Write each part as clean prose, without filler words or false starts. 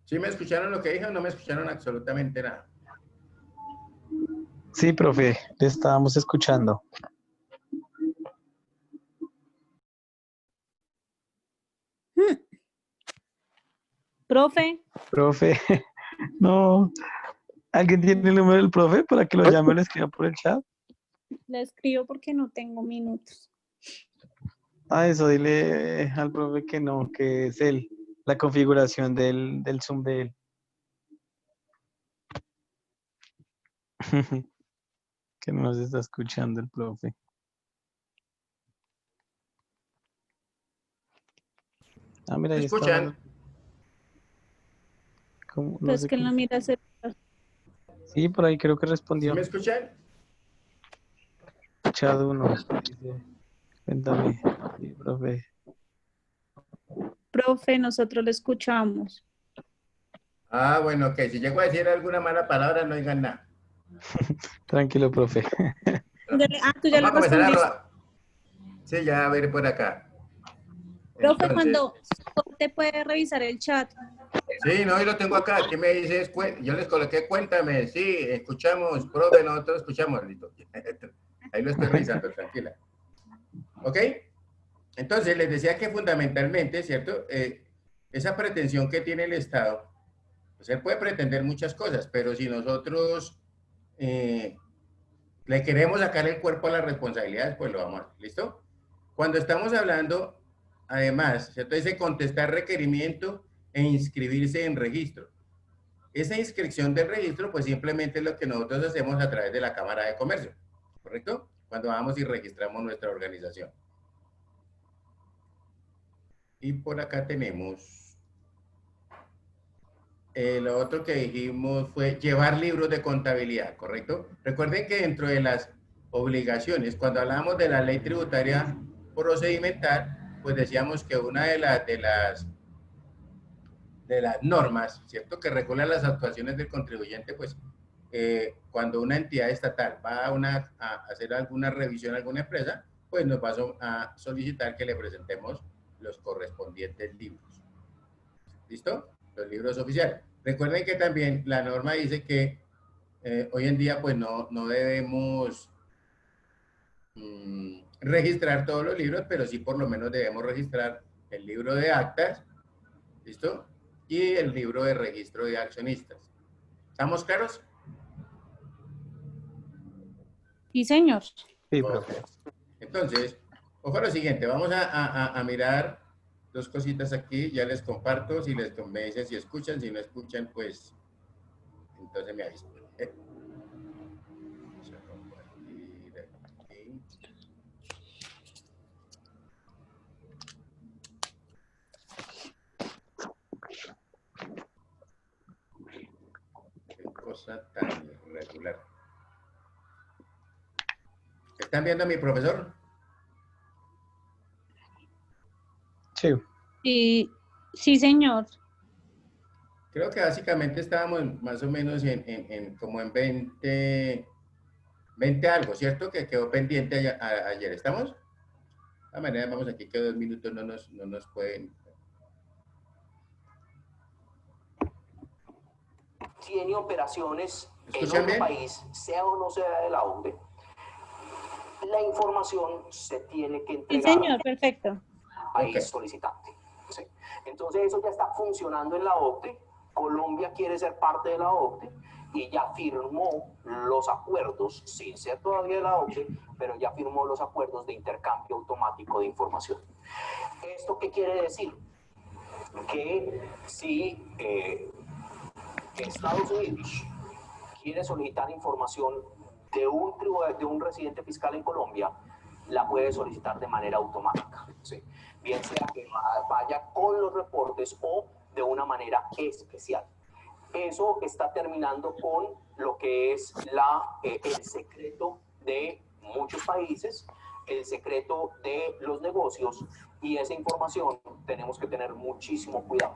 ¿Sí me escucharon lo que dije o no me escucharon absolutamente nada? Sí, profe, le estábamos escuchando. Profe, Profe, no. ¿Alguien tiene el número del profe para que lo llame o le escriba por el chat? le escribo porque no tengo minutos. Ah, eso, dile al profe que no, que es él, la configuración del Zoom de él. Que no nos está escuchando el profe. Ah, mira, ¿Me ahí está escuchan? hablando. ¿Cómo? Pero No es sé que él cómo. no mira ese... Sí, por ahí creo que ¿Sí respondió. me escuchan? Chat 1. Dice, cuéntame. Sí, profe. Profe, nosotros le escuchamos. Ah, bueno, ok. Si llego a decir alguna mala palabra, no digan nada. Tranquilo, profe. Tú ya Vamos le a comenzar a respondiste. robar. Sí, ya a ver por acá. Profe, Entonces, cuando te puede revisar el chat. sí, no, y lo tengo acá. ¿Qué me dices? Yo les coloqué, cuéntame. Sí, escuchamos, profe, nosotros escuchamos. Listo. Ahí lo estoy revisando, tranquila. ¿Ok? Entonces, les decía que fundamentalmente, ¿cierto? Esa pretensión que tiene el Estado, pues él puede pretender muchas cosas, pero si nosotros le queremos sacar el cuerpo a las responsabilidades, pues lo vamos a hacer. ¿Listo? Cuando estamos hablando, además, ¿cierto? Dice contestar requerimiento e inscribirse en registro. Esa inscripción del registro, pues simplemente es lo que nosotros hacemos a través de la Cámara de Comercio, ¿correcto? Cuando vamos y registramos nuestra organización. Y por acá tenemos, lo otro que dijimos fue llevar libros de contabilidad, ¿correcto? Recuerden que dentro de las obligaciones, cuando hablamos de la ley tributaria procedimental, pues decíamos que una de las normas, ¿cierto? Que regulan las actuaciones del contribuyente, pues cuando una entidad estatal va a hacer alguna revisión a alguna empresa, pues nos va a solicitar que le presentemos los correspondientes libros. ¿Listo? Los libros oficiales. Recuerden que también la norma dice que hoy en día pues no debemos registrar todos los libros, pero sí por lo menos debemos registrar el libro de actas, ¿listo? Y el libro de registro de accionistas. ¿Estamos claros? Sí, señor. Sí, Ok. profe. Entonces, ojo a lo siguiente, vamos a mirar dos cositas aquí, ya les comparto, si les convencen, si escuchan, si no escuchan, pues entonces me avisan. Vamos a compartir aquí. Qué cosa tan irregular. ¿Están viendo a mi profesor? Sí. Sí, sí, señor. Creo que básicamente estábamos más o menos como en 20 algo, ¿cierto? Que quedó pendiente ayer. ¿Estamos? De todas maneras, vamos aquí que 2 minutos no nos pueden... Tiene operaciones en ¿Escuchan otro bien? país, sea o no sea de la OCDE, la información se tiene que Sí, entregar señor, perfecto. al país solicitante. ¿Sí? Entonces eso ya está funcionando en la OCDE. Colombia quiere ser parte de la OCDE y ya firmó los acuerdos, sin ser todavía de la OCDE, pero ya firmó los acuerdos de intercambio automático de información. ¿Esto qué quiere decir? Que si Estados Unidos quiere solicitar información de un residente fiscal en Colombia, la puede solicitar de manera automática, ¿sí? Bien sea que vaya con los reportes o de una manera especial. Eso está terminando con lo que es el secreto de muchos países, el secreto de los negocios, y esa información tenemos que tener muchísimo cuidado.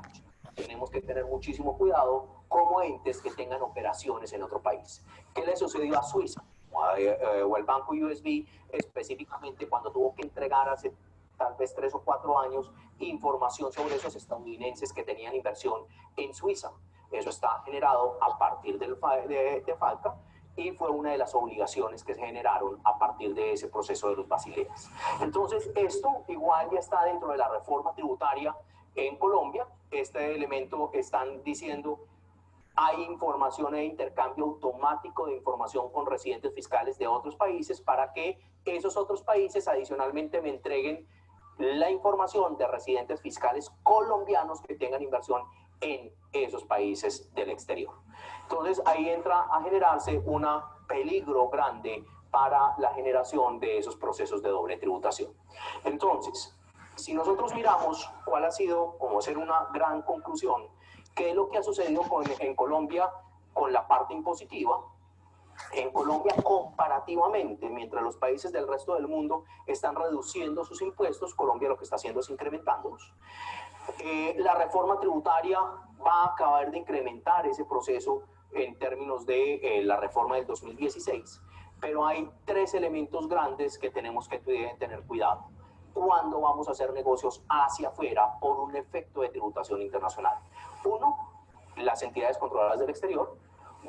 Tenemos que tener muchísimo cuidado como entes que tengan operaciones en otro país. ¿Qué le sucedió a Suiza? O al banco USB específicamente cuando tuvo que entregar hace tal vez 3 o 4 años, información sobre esos estadounidenses que tenían inversión en Suiza. Eso está generado a partir de FATCA y fue una de las obligaciones que se generaron a partir de ese proceso de los Basileas. Entonces, esto igual ya está dentro de la reforma tributaria en Colombia. Este elemento están diciendo hay información e intercambio automático de información con residentes fiscales de otros países para que esos otros países adicionalmente me entreguen la información de residentes fiscales colombianos que tengan inversión en esos países del exterior. Entonces ahí entra a generarse un peligro grande para la generación de esos procesos de doble tributación. Entonces, si nosotros miramos cuál ha sido, como ser una gran conclusión, qué es lo que ha sucedido en Colombia con la parte impositiva. En Colombia, comparativamente, mientras los países del resto del mundo están reduciendo sus impuestos, Colombia lo que está haciendo es incrementándolos. La reforma tributaria va a acabar de incrementar ese proceso en términos de la reforma del 2016, pero hay 3 elementos grandes que tenemos que tener cuidado cuando vamos a hacer negocios hacia afuera por un efecto de tributación internacional. 1, las entidades controladas del exterior.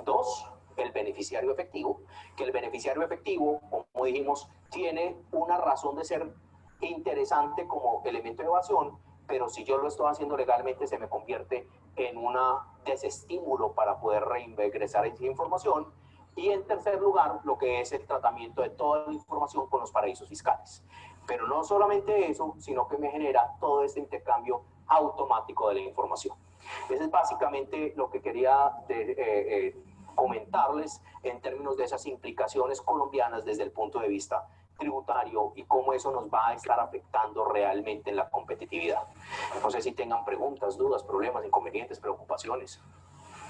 2, el beneficiario efectivo, que el beneficiario efectivo, como dijimos, tiene una razón de ser interesante como elemento de evasión, pero si yo lo estoy haciendo legalmente se me convierte en un desestímulo para poder reingresar esa información. Y en tercer lugar, lo que es el tratamiento de toda la información con los paraísos fiscales. Pero no solamente eso, sino que me genera todo este intercambio automático de la información. Eso es básicamente lo que quería comentarles en términos de esas implicaciones colombianas desde el punto de vista tributario y cómo eso nos va a estar afectando realmente en la competitividad. No sé si tengan preguntas, dudas, problemas, inconvenientes, preocupaciones.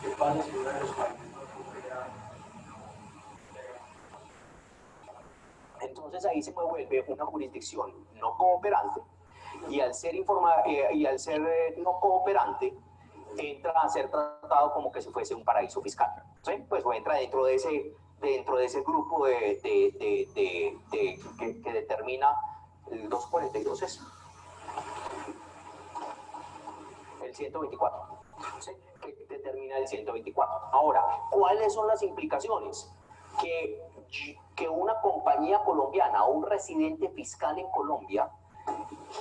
¿Qué pasa si uno de los países no coopera? Entonces ahí se me vuelve una jurisdicción no cooperante y al ser, no cooperante entra a ser tratado como que si fuese un paraíso fiscal, ¿sí? Pues entra dentro de ese grupo que determina el 242 es el 124, ¿sí? Que determina el 124. Ahora, ¿cuáles son las implicaciones? Que una compañía colombiana o un residente fiscal en Colombia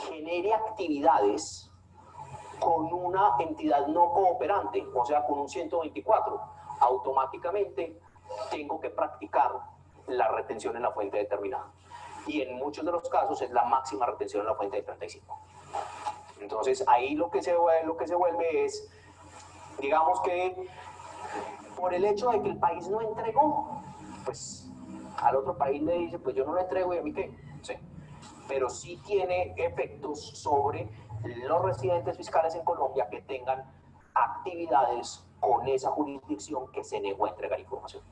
genere actividades con una entidad no cooperante, o sea, con un 124, automáticamente tengo que practicar la retención en la fuente determinada. Y en muchos de los casos es la máxima retención en la fuente de 35. Entonces, ahí lo que se vuelve es, digamos que por el hecho de que el país no entregó, pues al otro país le dice, pues yo no lo entrego y a mí qué, ¿sí? Pero sí tiene efectos sobre los residentes fiscales en Colombia que tengan actividades con esa jurisdicción que se negó a entregar información.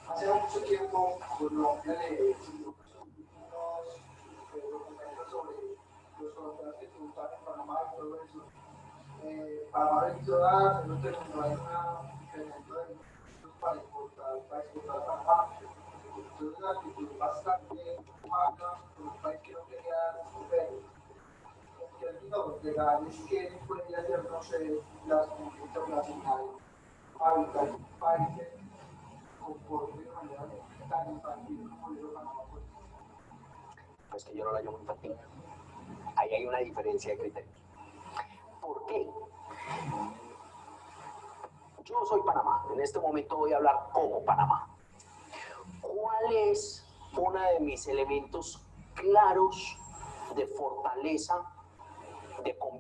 Hace mucho tiempo Colombia le exigió unos documentos sobre los contratos que tributan en Panamá y todo eso. Panamá realizó dar, no terminó, hay un incremento de impuestos para exportar Panamá. Entonces la actitud bastante mala por un país que no quería pero en términos legales que podría hacer, no sé, las comunidades internacionales para evitar que países comporten de manera tan infantil como lo hizo Panamá. Pues que yo no la llamo infantil. Ahí hay una diferencia de criterios. ¿Por qué? Yo soy Panamá. En este momento voy a hablar como Panamá. ¿Cuál es uno de mis elementos claros de fortaleza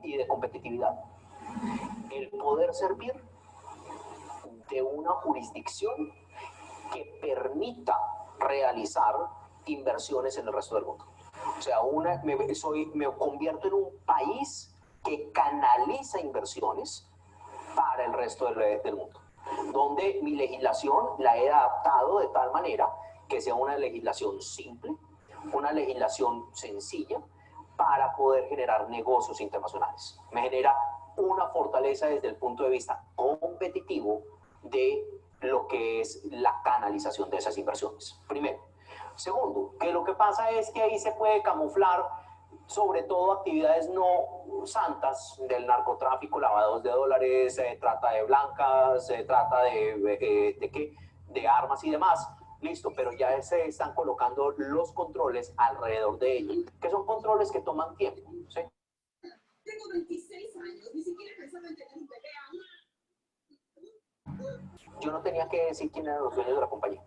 y de competitividad? El poder servir de una jurisdicción que permita realizar inversiones en el resto del mundo. O sea, me convierto en un país que canaliza inversiones para el resto del mundo, donde mi legislación la he adaptado de tal manera que sea una legislación simple, una legislación sencilla para poder generar negocios internacionales. Me genera una fortaleza desde el punto de vista competitivo de lo que es la canalización de esas inversiones. Primero. Segundo, que lo que pasa es que ahí se puede camuflar sobre todo actividades no santas del narcotráfico, lavados de dólares, trata de blancas, trata de armas y demás. Listo, pero ya se están colocando los controles alrededor de ello, que son controles que toman tiempo, ¿sí? Tengo 26 años, ni siquiera pensaba en tener un bebé aún. Yo no tenía que decir quién eran los dueños de la compañía.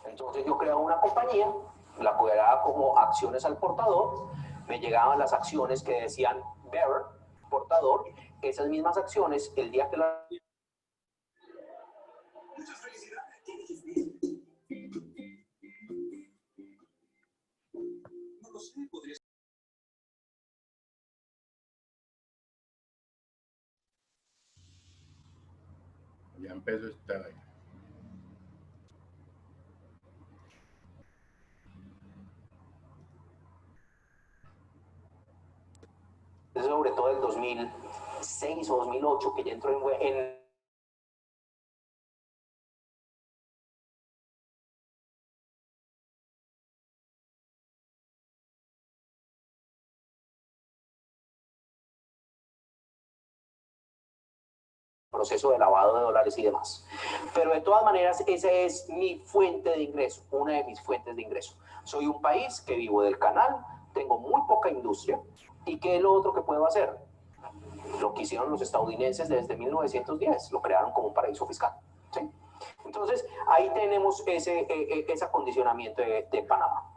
Entonces yo creaba una compañía, la cobraba como acciones al portador, me llegaban las acciones que decían bearer, portador, esas mismas acciones, el día que la... Muchas felicidades. ¿Qué dijiste? No lo sé, podría ser. Ya empezó esta vaina. sobre todo el 2006 o 2008, que ya entró en proceso de lavado de dólares y demás. Pero de todas maneras, esa es mi fuente de ingreso, una de mis fuentes de ingreso. Soy un país que vivo del canal, tengo muy poca industria, ¿y qué es lo otro que puedo hacer? Lo que hicieron los estadounidenses desde 1910, lo crearon como un paraíso fiscal, ¿sí? Entonces, ahí tenemos ese acondicionamiento de Panamá.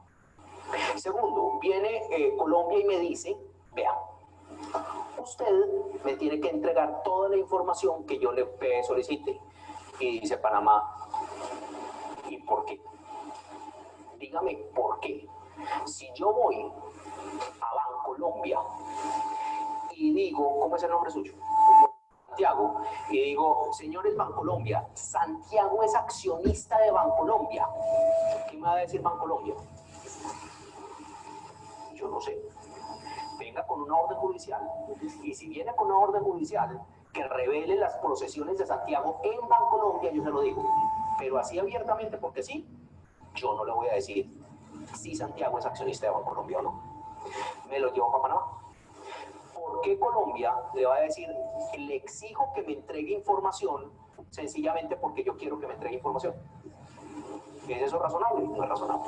Segundo, viene Colombia y me dice, vea, usted me tiene que entregar toda la información que yo le solicite. Y dice Panamá, ¿y por qué? Dígame por qué. Si yo voy a Bancolombia y digo, ¿cómo es el nombre suyo? Santiago, y digo, señores Bancolombia, Santiago es accionista de Bancolombia. ¿Qué me va a decir Bancolombia? Yo no sé. Venga con una orden judicial. Y si viene con una orden judicial que revele las procesiones de Santiago en Bancolombia, yo se lo digo. Pero así abiertamente, porque sí, yo no le voy a decir si Santiago es accionista de Bancolombia o no. Me lo llevo para Panamá. ¿Por qué Colombia le va a decir, le exijo que me entregue información? Sencillamente porque yo quiero que me entregue información. ¿Es eso razonable? No es razonable.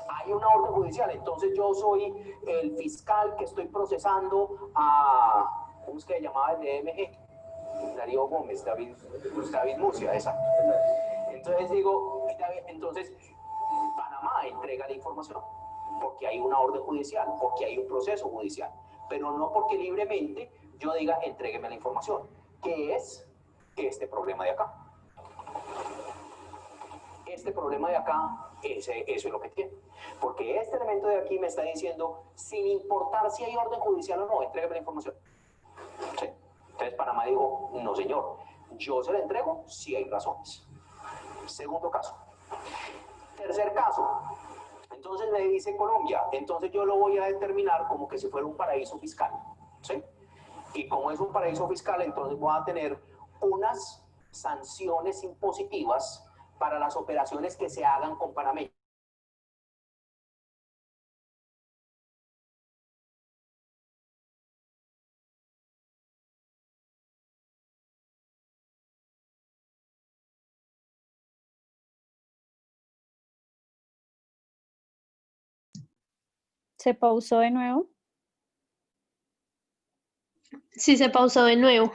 Hay una orden judicial, entonces yo soy el fiscal que estoy procesando a, ¿cómo es que se llamaba el DMG? Darío Gómez, David Murcia, esa. Entonces digo, entonces Panamá entrega la información, porque hay una orden judicial, porque hay un proceso judicial, pero no porque libremente yo diga, entrégueme la información, que es este problema de acá. Este problema de acá, eso es lo que tiene. Porque este elemento de aquí me está diciendo, sin importar si hay orden judicial o no, entrégame la información. ¿Sí? Entonces Panamá dijo, no señor, yo se la entrego si hay razones. Segundo caso. Tercer caso. Entonces me dice Colombia, entonces yo lo voy a determinar como que si fuera un paraíso fiscal. ¿Sí? Y como es un paraíso fiscal, entonces voy a tener unas sanciones impositivas para las operaciones que se hagan con panameños. ¿Se pausó de nuevo? Sí, se pausó de nuevo.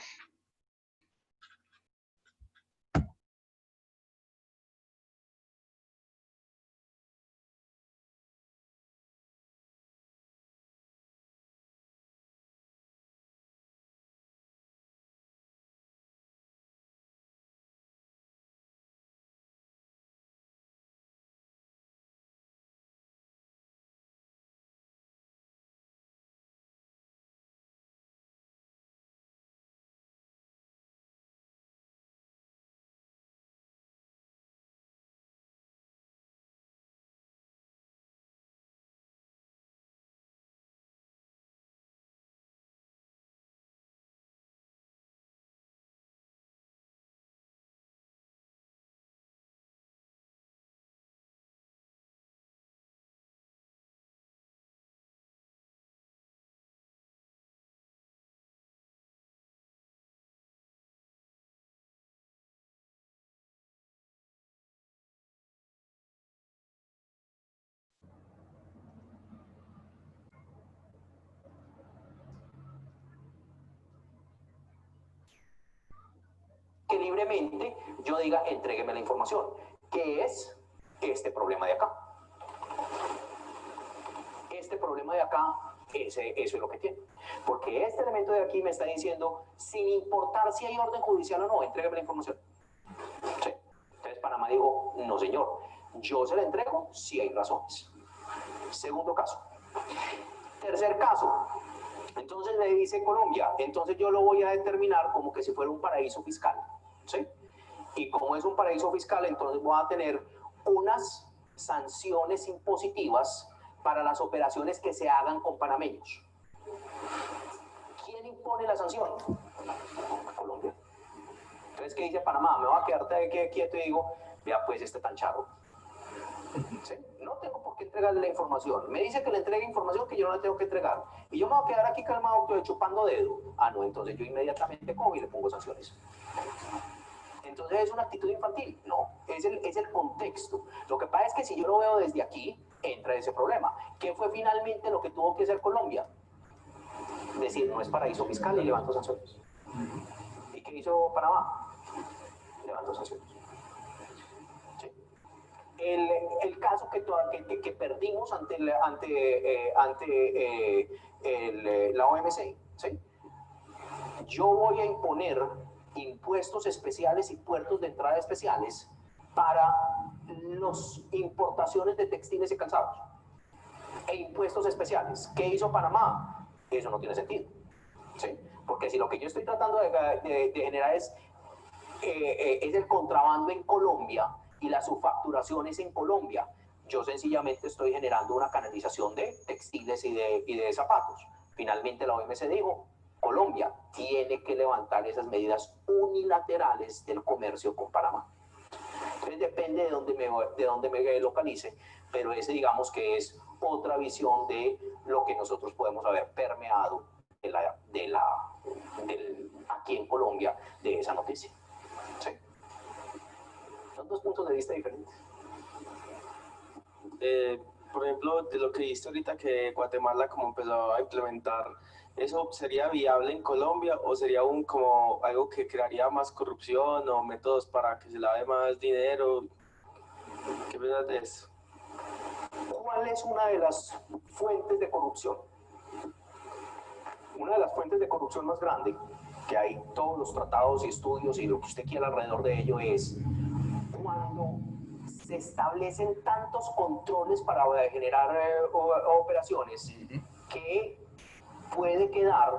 libremente yo diga, entrégueme la información, que es este problema de acá. Este problema de acá, eso es lo que tiene. Porque este elemento de aquí me está diciendo, sin importar si hay orden judicial o no, entrégame la información. ¿Sí? Entonces Panamá dijo, no señor, yo se la entrego si hay razones. Segundo caso. Tercer caso. Entonces me dice Colombia, entonces yo lo voy a determinar como que si fuera un paraíso fiscal. ¿Sí? Y como es un paraíso fiscal, entonces voy a tener unas sanciones impositivas para las operaciones que se hagan con panameños. ¿Quién impone la sanción? Colombia. Entonces, ¿qué dice Panamá? Me voy a quedarte quieto y digo, vea pues este tan charro. ¿Sí? No tengo por qué entregarle la información. Me dice que le entregue información que yo no le tengo que entregar. Y yo me voy a quedar aquí calmado, chupando dedo. Ah, no, entonces yo inmediatamente cojo y le pongo sanciones. Entonces es una actitud infantil. No, es el contexto. Lo que pasa es que si yo lo veo desde aquí, entra ese problema. ¿Qué fue finalmente lo que tuvo que hacer Colombia? Decir, no es paraíso fiscal y levantó sanciones. ¿Y qué hizo Panamá? Levantó sanciones. ¿Sí? El caso que perdimos ante la OMC, ¿sí? Yo voy a imponer impuestos especiales y puertos de entrada especiales para las importaciones de textiles y calzados. E impuestos especiales. ¿Qué hizo Panamá? Eso no tiene sentido. ¿Sí? Porque si lo que yo estoy tratando de generar es el contrabando en Colombia y la subfacturación es en Colombia, yo sencillamente estoy generando una canalización de textiles y de zapatos. Finalmente la OMC dijo, Colombia tiene que levantar esas medidas unilaterales del comercio con Panamá. Entonces depende de dónde me localice, pero ese digamos que es otra visión de lo que nosotros podemos haber permeado aquí en Colombia de esa noticia. ¿Sí? Son dos puntos de vista diferentes. Por ejemplo, de lo que dijiste ahorita que Guatemala como empezó a implementar, ¿eso sería viable en Colombia o sería como algo que crearía más corrupción o métodos para que se lave más dinero? ¿Qué piensas de eso? ¿Cuál es una de las fuentes de corrupción? Una de las fuentes de corrupción más grande, que hay todos los tratados y estudios y lo que usted quiera alrededor de ello, es cuando se establecen tantos controles para generar operaciones que puede quedar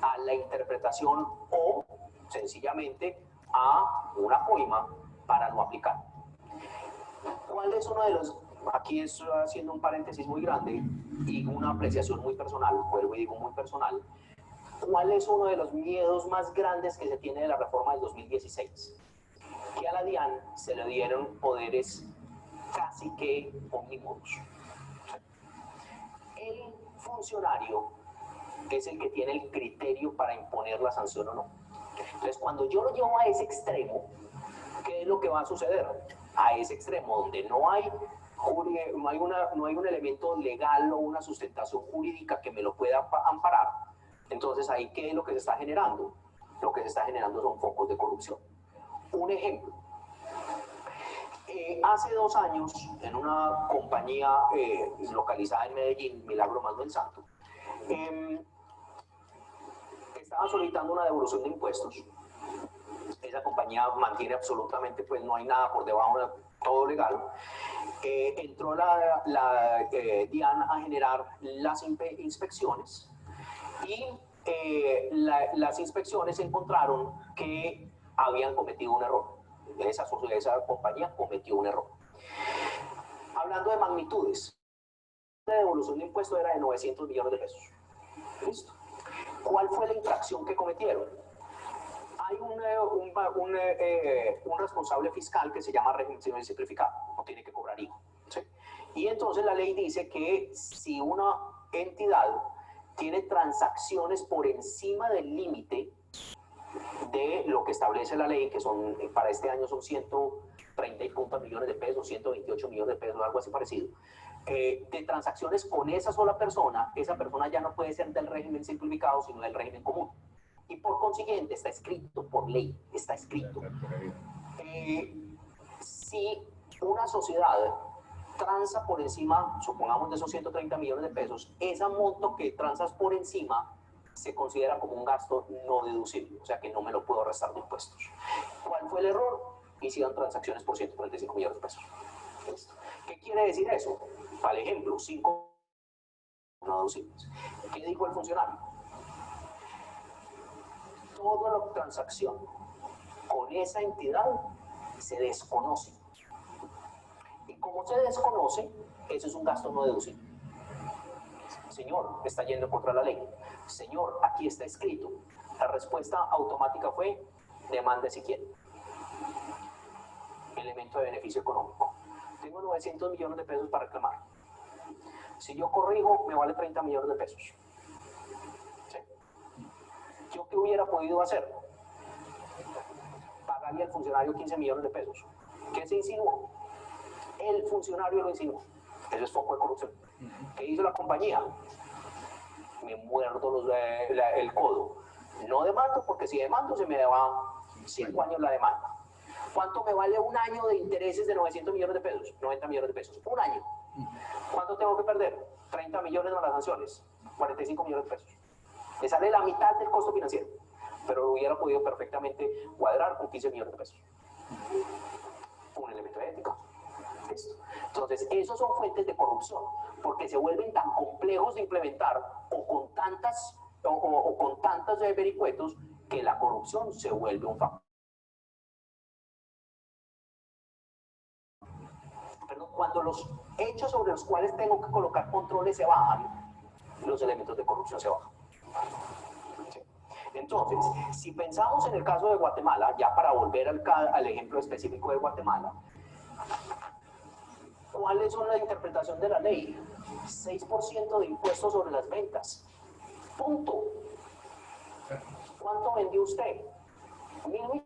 a la interpretación o sencillamente a una coima para no aplicar. ¿Cuál es uno de los, aquí estoy haciendo un paréntesis muy grande y una apreciación muy personal, vuelvo y digo muy personal, cuál es uno de los miedos más grandes que se tiene de la reforma del 2016? Que a la DIAN se le dieron poderes casi que omnímodos. El funcionario es el que tiene el criterio para imponer la sanción o no. Entonces, cuando yo lo llevo a ese extremo, ¿qué es lo que va a suceder? A ese extremo, donde no hay un elemento legal o una sustentación jurídica que me lo pueda amparar, entonces ahí ¿qué es lo que se está generando? Lo que se está generando son focos de corrupción. Un ejemplo. Hace 2 años, en una compañía localizada en Medellín, Milagro Manuel Santo, estaba solicitando una devolución de impuestos. Esa compañía mantiene absolutamente, pues no hay nada por debajo de todo legal. Entró la DIAN a generar las inspecciones y las inspecciones encontraron que habían cometido un error. Esa compañía cometió un error. Hablando de magnitudes, la devolución de impuestos era de 900 millones de pesos. ¿Listo? ¿Cuál fue la infracción que cometieron? Hay un responsable fiscal que se llama régimen simplificado, no tiene que cobrar IVA. ¿Sí? Y entonces la ley dice que si una entidad tiene transacciones por encima del límite de lo que establece la ley, que son para este año son 130 y punta millones de pesos, 128 millones de pesos, algo así parecido, de transacciones con esa sola persona, esa persona ya no puede ser del régimen simplificado, sino del régimen común. Y por consiguiente, está escrito por ley, está escrito. Si una sociedad transa por encima, supongamos de esos 130 millones de pesos, ese monto que transas por encima se considera como un gasto no deducible, o sea que no me lo puedo restar de impuestos. ¿Cuál fue el error? Hicieron transacciones por 135 millones de pesos. ¿Listo? ¿Qué quiere decir eso? Para ejemplo, 5 no deducibles. ¿Qué dijo el funcionario? Toda la transacción con esa entidad se desconoce. Y como se desconoce, eso es un gasto no deducible. Señor, está yendo contra la ley. Señor, aquí está escrito. La respuesta automática fue, demande si quiere. Elemento de beneficio económico. Tengo 900 millones de pesos para reclamar. Si yo corrijo, me vale 30 millones de pesos. ¿Sí? ¿Yo qué hubiera podido hacer? Pagarle al funcionario 15 millones de pesos. ¿Qué se insinuó? El funcionario lo insinuó. Eso es foco de corrupción. ¿Qué hizo la compañía? Me muerdo el codo. No demando, porque si demando se me va 5 años la demanda. ¿Cuánto me vale un año de intereses de 900 millones de pesos? 90 millones de pesos. Un año. ¿Cuánto tengo que perder? 30 millones de las sanciones. 45 millones de pesos. Me sale la mitad del costo financiero. Pero lo hubiera podido perfectamente cuadrar con 15 millones de pesos. Un elemento de ética. ¿Listo? Entonces, esos son fuentes de corrupción, porque se vuelven tan complejos de implementar o con tantos vericuetos que la corrupción se vuelve un factor. Perdón, cuando los hechos sobre los cuales tengo que colocar controles se bajan, los elementos de corrupción se bajan. ¿Sí? Entonces, si pensamos en el caso de Guatemala, ya para volver al ejemplo específico de Guatemala, ¿cuáles son la interpretación de la ley? 6% de impuestos sobre las ventas. Punto. ¿Cuánto vendió usted? 1.000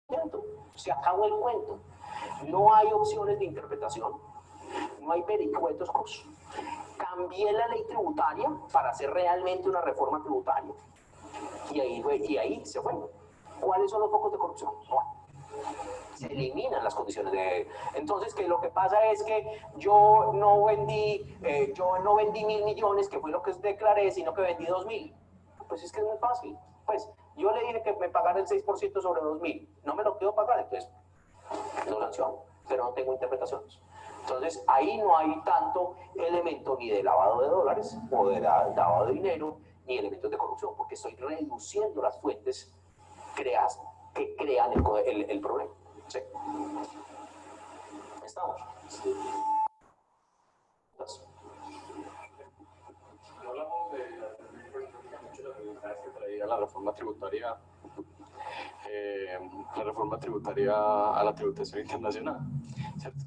millones. Se acabó el cuento. No hay opciones de interpretación. No hay vericuetos. Cambié la ley tributaria para hacer realmente una reforma tributaria. Y ahí se fue. ¿Cuáles son los focos de corrupción? Se eliminan las condiciones de... Entonces, que lo que pasa es que yo no vendí 1.000 millones, que fue lo que declaré, sino que vendí 2.000. Pues es que es muy fácil. Pues yo le dije que me pagara el 6% sobre 2.000. No me lo quiero pagar, entonces no sanciono, pero no tengo interpretaciones. Entonces, ahí no hay tanto elemento ni de lavado de dólares o de lavado de dinero, ni elementos de corrupción, porque estoy reduciendo las fuentes que crean el problema. ¿Sí? ¿Estamos? Sí. Hablamos de las dificultades que traía la reforma tributaria a la tributación internacional, ¿cierto?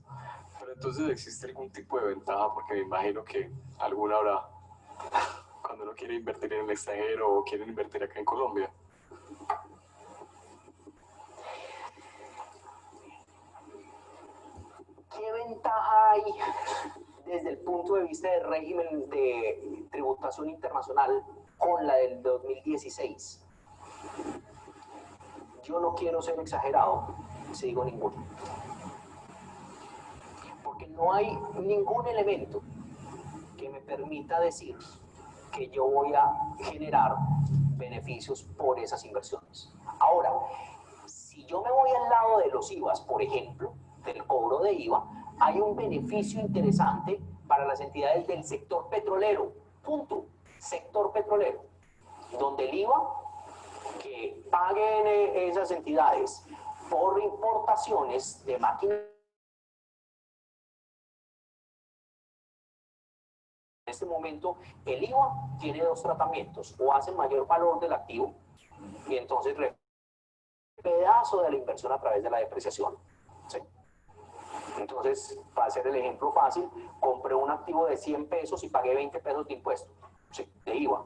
Pero entonces existe algún tipo de ventaja, porque me imagino que alguna habrá cuando uno quiere invertir en el extranjero o quiere invertir acá en Colombia. ¿Qué ventaja hay desde el punto de vista del régimen de tributación internacional con la del 2016? Yo no quiero ser exagerado, si digo ninguno. Porque no hay ningún elemento que me permita decir que yo voy a generar beneficios por esas inversiones. Ahora, si yo me voy al lado de los IVAs, por ejemplo, del cobro de IVA, hay un beneficio interesante para las entidades del sector petrolero. Punto. Sector petrolero. Donde el IVA que paguen esas entidades por importaciones de máquinas. En este momento, el IVA tiene dos tratamientos: o hace mayor valor del activo y entonces pedazo de la inversión a través de la depreciación. ¿Sí? Entonces, para hacer el ejemplo fácil, compré un activo de 100 pesos y pagué 20 pesos de impuesto, ¿sí?, de IVA.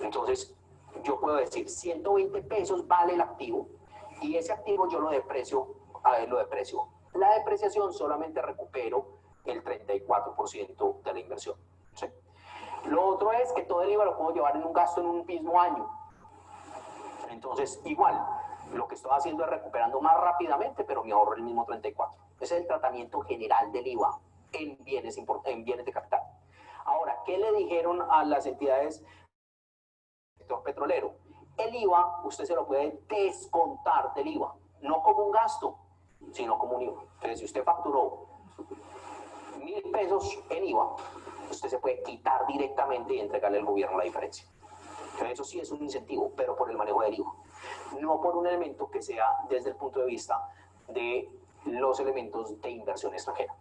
Entonces, yo puedo decir 120 pesos vale el activo y ese activo yo lo deprecio. La depreciación solamente recupero el 34% de la inversión. ¿Sí? Lo otro es que todo el IVA lo puedo llevar en un gasto en un mismo año. Entonces, igual, lo que estoy haciendo es recuperando más rápidamente, pero me ahorro el mismo 34. Ese es el tratamiento general del IVA en bienes de capital. Ahora, ¿qué le dijeron a las entidades del sector petrolero? El IVA, usted se lo puede descontar del IVA, no como un gasto, sino como un IVA. Entonces, si usted facturó 1.000 pesos en IVA, usted se puede quitar directamente y entregarle al gobierno la diferencia. Entonces, eso sí es un incentivo, pero por el manejo del IVA, no por un elemento que sea desde el punto de vista de los elementos de inversión extranjera.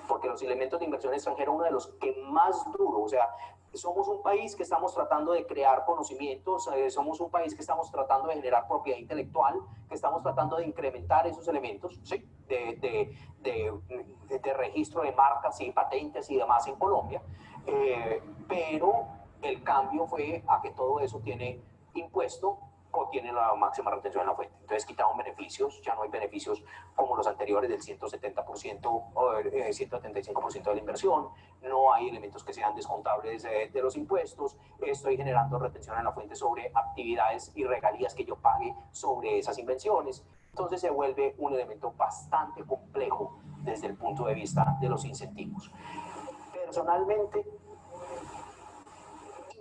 Porque los elementos de inversión extranjera, uno de los que más duro, o sea, somos un país que estamos tratando de crear conocimientos, somos un país que estamos tratando de generar propiedad intelectual, que estamos tratando de incrementar esos elementos, ¿sí? de registro de marcas y patentes y demás en Colombia, pero el cambio fue a que todo eso tiene impuesto o tiene la máxima retención en la fuente. Entonces quitaron beneficios, ya no hay beneficios como los anteriores del 170% o 175% de la inversión, no hay elementos que sean descontables de los impuestos, estoy generando retención en la fuente sobre actividades y regalías que yo pague sobre esas invenciones. Entonces se vuelve un elemento bastante complejo desde el punto de vista de los incentivos. Personalmente,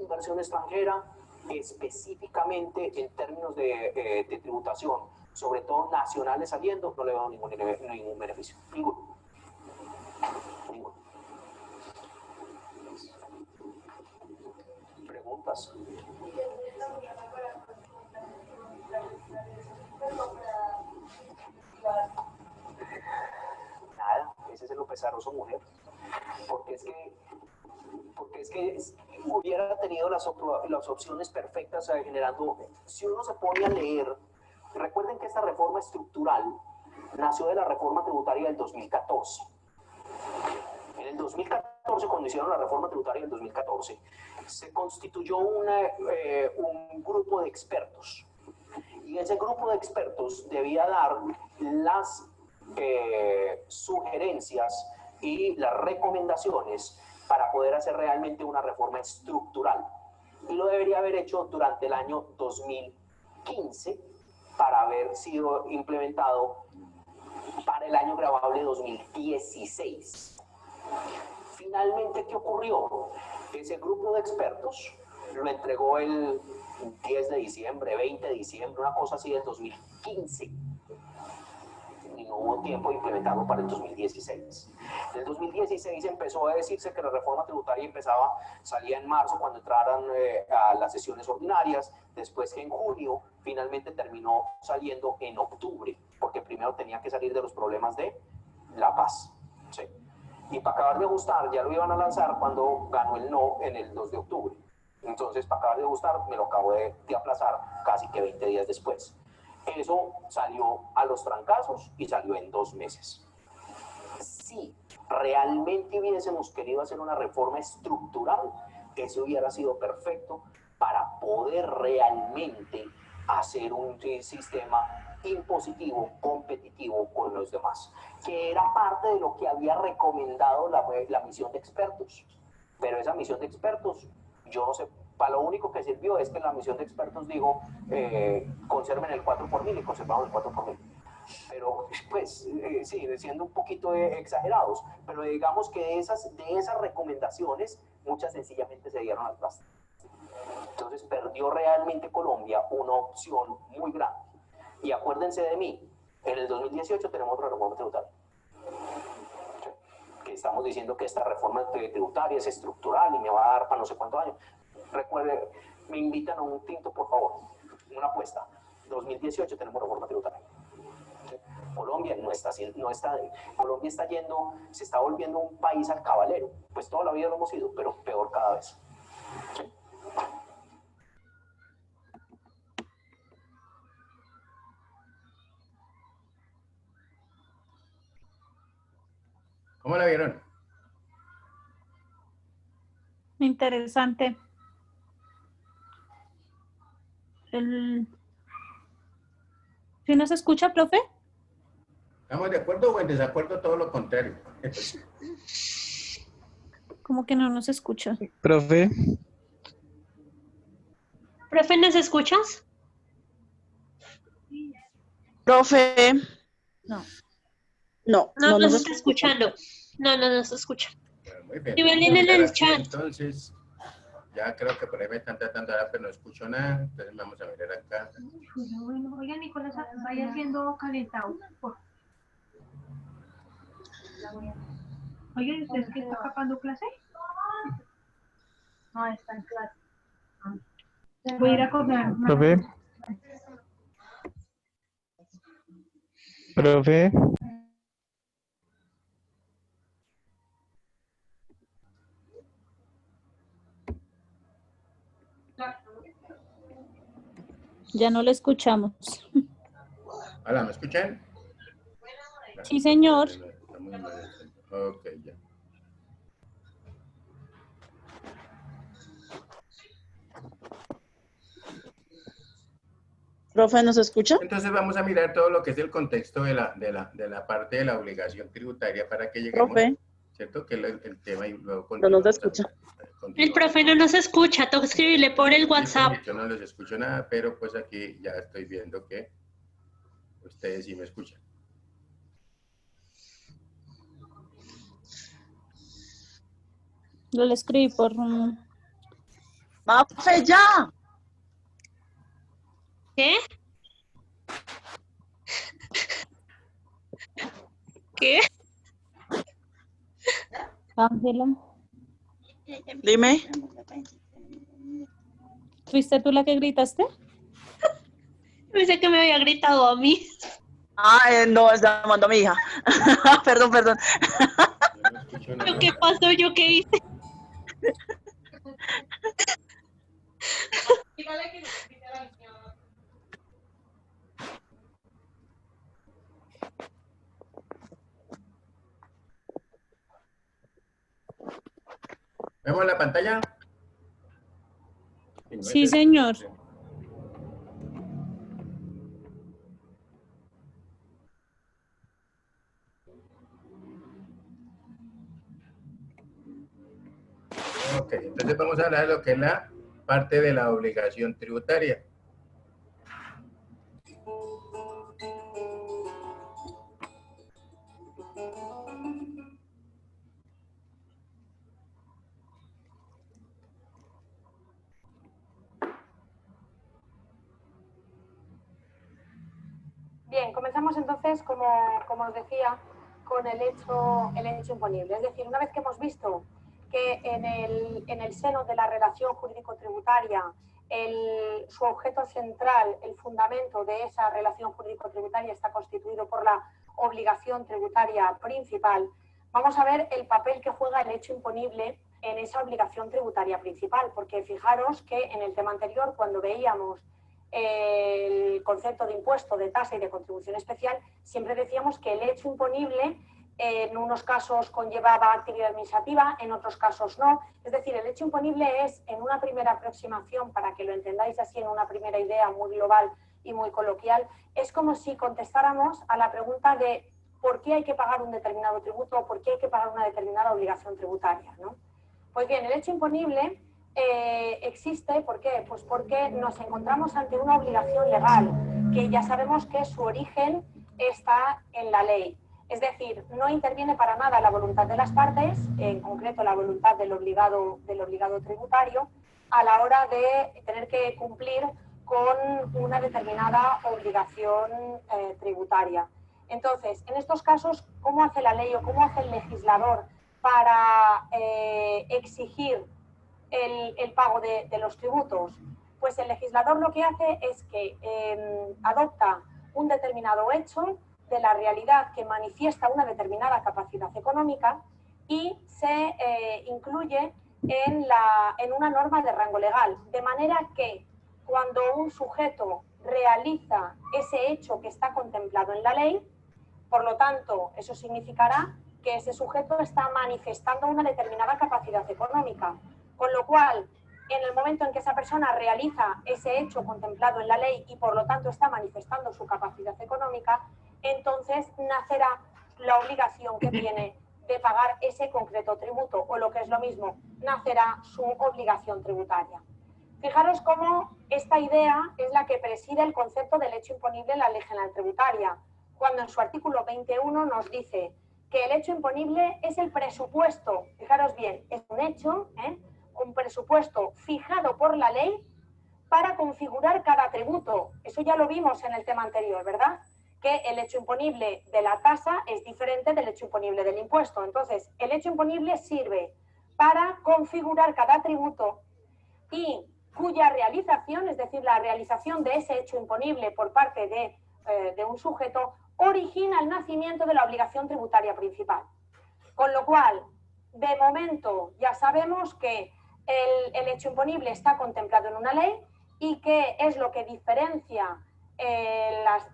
inversión extranjera, específicamente en términos de tributación, sobre todo nacionales saliendo, no le veo ningún beneficio. Ninguno. ¿Preguntas? Nada, ese es el pesaroso, mujer. Porque es que hubiera tenido las opciones perfectas generando, si uno se pone a leer, recuerden que esta reforma estructural nació de la reforma tributaria del 2014. En el 2014, cuando hicieron la reforma tributaria del 2014, se constituyó un grupo de expertos. Y ese grupo de expertos debía dar las sugerencias y las recomendaciones para poder hacer realmente una reforma estructural. Y lo debería haber hecho durante el año 2015 para haber sido implementado para el año grabable 2016. Finalmente, ¿qué ocurrió? Ese grupo de expertos lo entregó el 10 de diciembre, 20 de diciembre, una cosa así del 2015. Y no hubo tiempo de implementarlo para el 2016. En el 2016 empezó a decirse que la reforma tributaria salía en marzo cuando entraran a las sesiones ordinarias, después que en junio, finalmente terminó saliendo en octubre, porque primero tenía que salir de los problemas de La Paz. ¿Sí? Y para acabar de ajustar, ya lo iban a lanzar cuando ganó el no en el 2 de octubre. Entonces, para acabar de ajustar, me lo acabo de aplazar casi que 20 días después. Eso salió a los trancazos y salió en 2 meses. Si realmente hubiésemos querido hacer una reforma estructural, eso hubiera sido perfecto para poder realmente hacer un sistema impositivo, competitivo con los demás, que era parte de lo que había recomendado la misión de expertos. Pero esa misión de expertos, yo no sé, para lo único que sirvió es que la misión de expertos dijo, conserven el 4 por mil y conservamos el 4 por mil. Pero, pues, sí, siendo un poquito exagerados, pero digamos que de esas recomendaciones, muchas sencillamente se dieron al traste. Entonces, perdió realmente Colombia una opción muy grande. Y acuérdense de mí, en el 2018 tenemos otra reforma tributaria. Que estamos diciendo que esta reforma tributaria es estructural y me va a dar para no sé cuántos años. Recuerden, me invitan a un tinto, por favor, una apuesta. 2018 tenemos reforma tributaria. Colombia Colombia está yendo, se está volviendo un país alcabalero. Pues toda la vida lo hemos sido, pero peor cada vez. ¿Sí? ¿Cómo la vieron? Interesante. ¿Sí nos escucha, profe? ¿Estamos de acuerdo o en desacuerdo? Todo lo contrario. Como que no nos escucha. Profe, Profe, ¿nos escuchas? Profe, No. no No nos nos está escuchando. No nos escucha. Bueno, muy bien. Evalúen en el chat. Entonces, ya creo que por ahí me están tratando de hablar, pero no escucho nada. Entonces vamos a mirar acá. Bueno, oigan, Nicolás, vaya haciendo calentado. Oigan, ¿ustedes qué está capando clase? No, está en clase. Voy a ir a comer. Profe. Profe. Ya no lo escuchamos. Hola, ¿me escuchan? Sí, señor. Ok, ya. Profe, ¿nos escucha? Entonces vamos a mirar todo lo que es el contexto de la parte de la obligación tributaria para que lleguemos, Profe, ¿cierto? Que es el tema y luego no continuamos. nos escucha. El profe no nos escucha, toca escribirle por el WhatsApp. Yo no les escucho nada, pero pues aquí ya estoy viendo que ustedes sí me escuchan. Yo le escribí por... ¡Mafe, ya! ¿Qué? ¿Qué? Ángela. Dime. ¿Fuiste tú la que gritaste? Pensé que me había gritado a mí. No, está llamando a mi hija. Perdón. Yo no escucho nada. ¿Pero qué pasó? ¿Yo qué hice? ¿Vemos la pantalla? Sí, señor. Ok, entonces vamos a hablar de lo que es la parte de la obligación tributaria. Bien, comenzamos entonces, como os decía, con el hecho imponible. Es decir, una vez que hemos visto que en el seno de la relación jurídico-tributaria su objeto central, el fundamento de esa relación jurídico-tributaria está constituido por la obligación tributaria principal, vamos a ver el papel que juega el hecho imponible en esa obligación tributaria principal, porque fijaros que en el tema anterior, cuando veíamos el concepto de impuesto, de tasa y de contribución especial, siempre decíamos que el hecho imponible en unos casos conllevaba actividad administrativa, en otros casos no. Es decir, el hecho imponible es, en una primera aproximación, para que lo entendáis así en una primera idea muy global y muy coloquial, es como si contestáramos a la pregunta de por qué hay que pagar un determinado tributo o por qué hay que pagar una determinada obligación tributaria, ¿no? Pues bien, el hecho imponible existe, ¿por qué? Pues porque nos encontramos ante una obligación legal, que ya sabemos que su origen está en la ley. Es decir, no interviene para nada la voluntad de las partes, en concreto la voluntad del obligado tributario, a la hora de tener que cumplir con una determinada obligación tributaria. Entonces, en estos casos, ¿cómo hace la ley o cómo hace el legislador para exigir el pago de los tributos? Pues el legislador lo que hace es que adopta un determinado hecho de la realidad que manifiesta una determinada capacidad económica y se incluye en una norma de rango legal, de manera que cuando un sujeto realiza ese hecho que está contemplado en la ley, por lo tanto, eso significará que ese sujeto está manifestando una determinada capacidad económica, con lo cual, en el momento en que esa persona realiza ese hecho contemplado en la ley y por lo tanto está manifestando su capacidad económica, entonces nacerá la obligación que tiene de pagar ese concreto tributo, o lo que es lo mismo, nacerá su obligación tributaria. Fijaros cómo esta idea es la que preside el concepto del hecho imponible en la Ley General Tributaria, cuando en su artículo 21 nos dice que el hecho imponible es el presupuesto, fijaros bien, es un hecho, un presupuesto fijado por la ley para configurar cada tributo. Eso ya lo vimos en el tema anterior, ¿verdad? Que el hecho imponible de la tasa es diferente del hecho imponible del impuesto. Entonces, el hecho imponible sirve para configurar cada tributo y cuya realización, es decir, la realización de ese hecho imponible por parte de un sujeto, origina el nacimiento de la obligación tributaria principal. Con lo cual, de momento, ya sabemos que el hecho imponible está contemplado en una ley y que es lo que diferencia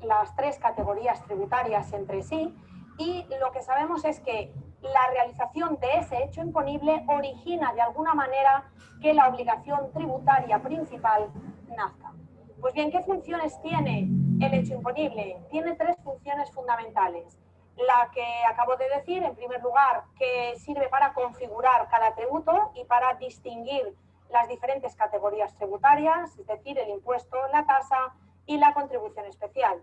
las tres categorías tributarias entre sí, y lo que sabemos es que la realización de ese hecho imponible origina de alguna manera que la obligación tributaria principal nazca. Pues bien, ¿qué funciones tiene el hecho imponible? Tiene tres funciones fundamentales. La que acabo de decir, en primer lugar, que sirve para configurar cada tributo y para distinguir las diferentes categorías tributarias, es decir, el impuesto, la tasa y la contribución especial.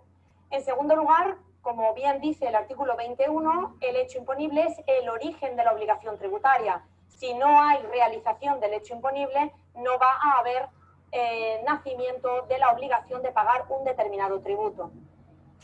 En segundo lugar, como bien dice el artículo 21, el hecho imponible es el origen de la obligación tributaria. Si no hay realización del hecho imponible, no va a haber nacimiento de la obligación de pagar un determinado tributo.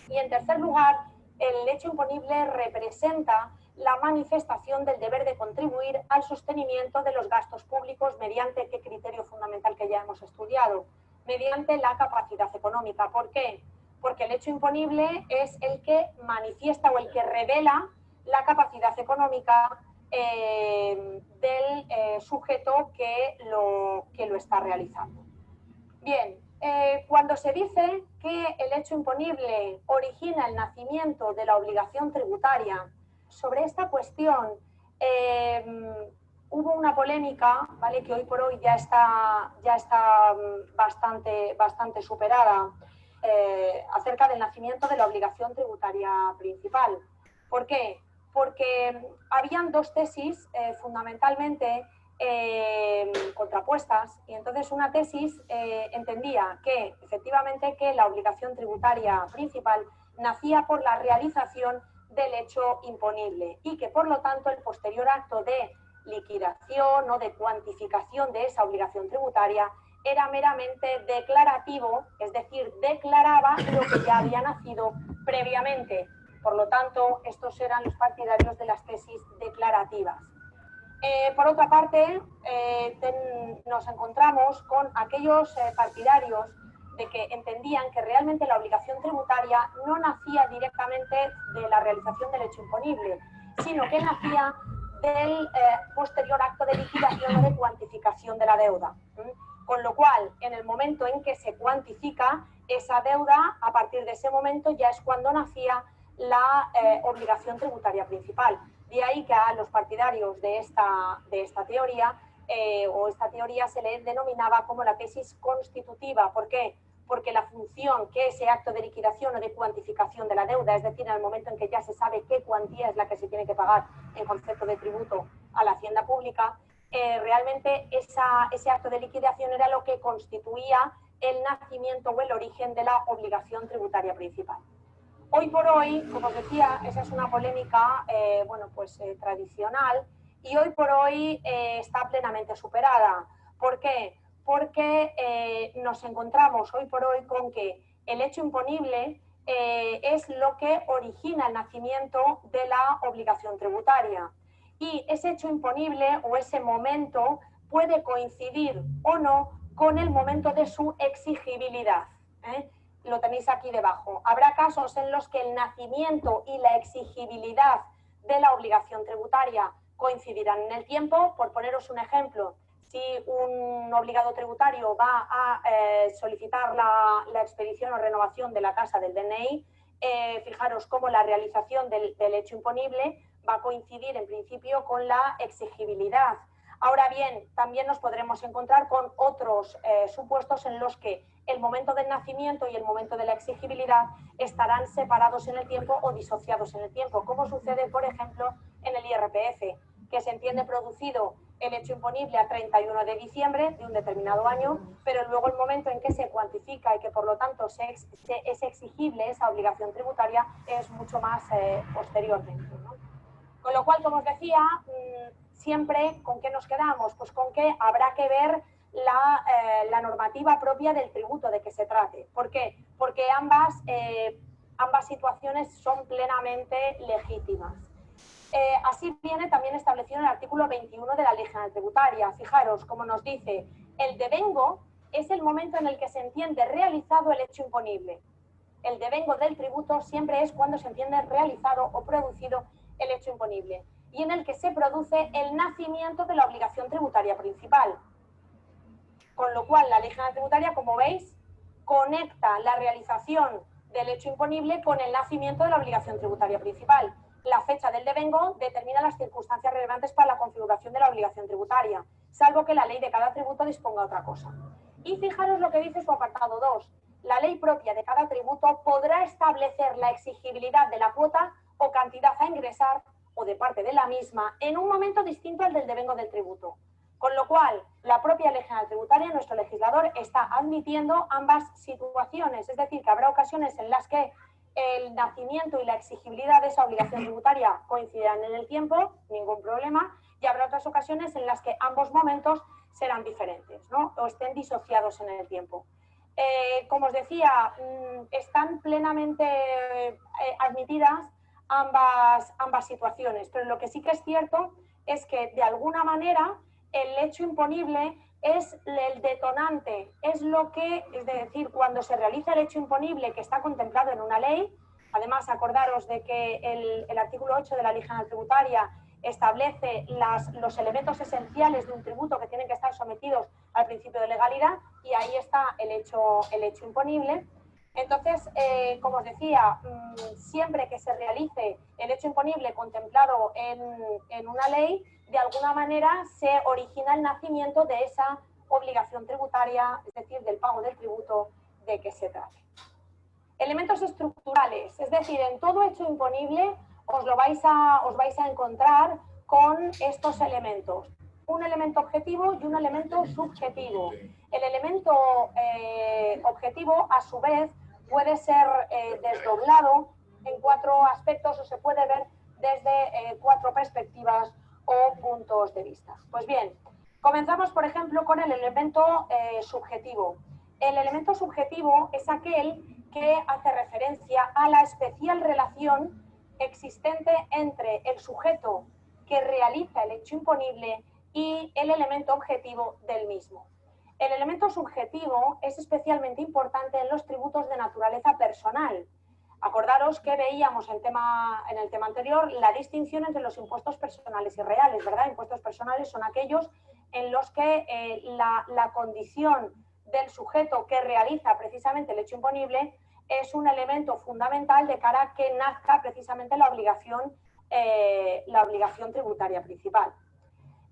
Y en tercer lugar, el hecho imponible representa la manifestación del deber de contribuir al sostenimiento de los gastos públicos mediante qué criterio fundamental que ya hemos estudiado, mediante la capacidad económica. ¿Por qué? Porque el hecho imponible es el que manifiesta o el que revela la capacidad económica del sujeto que lo está realizando. Bien, cuando se dice que el hecho imponible origina el nacimiento de la obligación tributaria, sobre esta cuestión hubo una polémica, ¿vale?, que hoy por hoy ya está bastante superada, acerca del nacimiento de la obligación tributaria principal. ¿Por qué? Porque habían dos tesis fundamentalmente contrapuestas, y entonces una tesis entendía que efectivamente que la obligación tributaria principal nacía por la realización del hecho imponible y que por lo tanto el posterior acto de liquidación o de cuantificación de esa obligación tributaria era meramente declarativo, es decir, declaraba lo que ya había nacido previamente. Por lo tanto, estos eran los partidarios de las tesis declarativas. Por otra parte, nos encontramos con aquellos partidarios de que entendían que realmente la obligación tributaria no nacía directamente de la realización del hecho imponible, sino que nacía del posterior acto de liquidación o de cuantificación de la deuda. Con lo cual, en el momento en que se cuantifica esa deuda, a partir de ese momento ya es cuando nacía la obligación tributaria principal. De ahí que a los partidarios de esta teoría, esta teoría se le denominaba como la tesis constitutiva. ¿Por qué? Porque la función que ese acto de liquidación o de cuantificación de la deuda, es decir, en el momento en que ya se sabe qué cuantía es la que se tiene que pagar en concepto de tributo a la hacienda pública, realmente ese acto de liquidación era lo que constituía el nacimiento o el origen de la obligación tributaria principal. Hoy por hoy, como os decía, esa es una polémica tradicional, y hoy por hoy está plenamente superada. ¿Por qué? Porque nos encontramos hoy por hoy con que el hecho imponible es lo que origina el nacimiento de la obligación tributaria. Y ese hecho imponible o ese momento puede coincidir o no con el momento de su exigibilidad. Lo tenéis aquí debajo. Habrá casos en los que el nacimiento y la exigibilidad de la obligación tributaria coincidirán en el tiempo. Por poneros un ejemplo, si un obligado tributario va a solicitar la expedición o renovación de la tasa del DNI, fijaros cómo la realización del hecho imponible va a coincidir en principio con la exigibilidad. Ahora bien, también nos podremos encontrar con otros supuestos en los que el momento del nacimiento y el momento de la exigibilidad estarán separados en el tiempo o disociados en el tiempo, como sucede, por ejemplo, en el IRPF, que se entiende producido el hecho imponible a 31 de diciembre de un determinado año, pero luego el momento en que se cuantifica y que por lo tanto es exigible esa obligación tributaria es mucho más posteriormente, ¿no? Con lo cual, como os decía, siempre ¿con qué nos quedamos? Pues con que habrá que ver la normativa propia del tributo de que se trate. ¿Por qué? Porque ambas situaciones son plenamente legítimas. Así viene también establecido en el artículo 21 de la Ley General Tributaria. Fijaros, como nos dice, el devengo es el momento en el que se entiende realizado el hecho imponible. El devengo del tributo siempre es cuando se entiende realizado o producido el hecho imponible y en el que se produce el nacimiento de la obligación tributaria principal. Con lo cual, la Ley General Tributaria, como veis, conecta la realización del hecho imponible con el nacimiento de la obligación tributaria principal. La fecha del devengo determina las circunstancias relevantes para la configuración de la obligación tributaria, salvo que la ley de cada tributo disponga otra cosa. Y fijaros lo que dice su apartado 2. La ley propia de cada tributo podrá establecer la exigibilidad de la cuota o cantidad a ingresar o de parte de la misma en un momento distinto al del devengo del tributo. Con lo cual, la propia Ley General Tributaria, nuestro legislador, está admitiendo ambas situaciones. Es decir, que habrá ocasiones en las que el nacimiento y la exigibilidad de esa obligación tributaria coincidirán en el tiempo, ningún problema, y habrá otras ocasiones en las que ambos momentos serán diferentes, ¿no? O estén disociados en el tiempo. Como os decía, están plenamente admitidas ambas situaciones, pero lo que sí que es cierto es que de alguna manera el hecho imponible es el detonante, es decir, cuando se realiza el hecho imponible que está contemplado en una ley. Además, acordaros de que el artículo 8 de la Ley General Tributaria establece los elementos esenciales de un tributo que tienen que estar sometidos al principio de legalidad y ahí está el hecho imponible. Entonces, como os decía, siempre que se realice el hecho imponible contemplado en una ley, de alguna manera se origina el nacimiento de esa obligación tributaria, es decir, del pago del tributo de que se trate. Elementos estructurales, es decir, en todo hecho imponible os vais a encontrar con estos elementos. Un elemento objetivo y un elemento subjetivo. El elemento objetivo, a su vez, puede ser desdoblado en 4 aspectos o se puede ver desde 4 perspectivas o puntos de vista. Pues bien, comenzamos, por ejemplo, con el elemento subjetivo. El elemento subjetivo es aquel que hace referencia a la especial relación existente entre el sujeto que realiza el hecho imponible y el elemento objetivo del mismo. El elemento subjetivo es especialmente importante en los tributos de naturaleza personal. Acordaros que veíamos en el tema anterior la distinción entre los impuestos personales y reales, ¿verdad? Impuestos personales son aquellos en los que la condición del sujeto que realiza precisamente el hecho imponible es un elemento fundamental de cara a que nazca precisamente la obligación tributaria principal.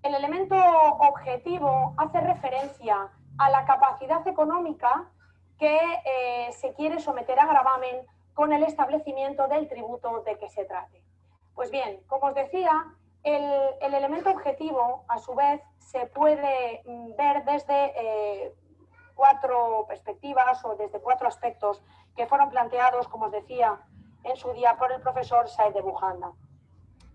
El elemento objetivo hace referencia a la capacidad económica que se quiere someter a gravamen con el establecimiento del tributo de que se trate. Pues bien, como os decía, el elemento objetivo, a su vez, se puede ver desde 4 perspectivas o desde 4 aspectos que fueron planteados, como os decía, en su día por el profesor Said de Bujanda.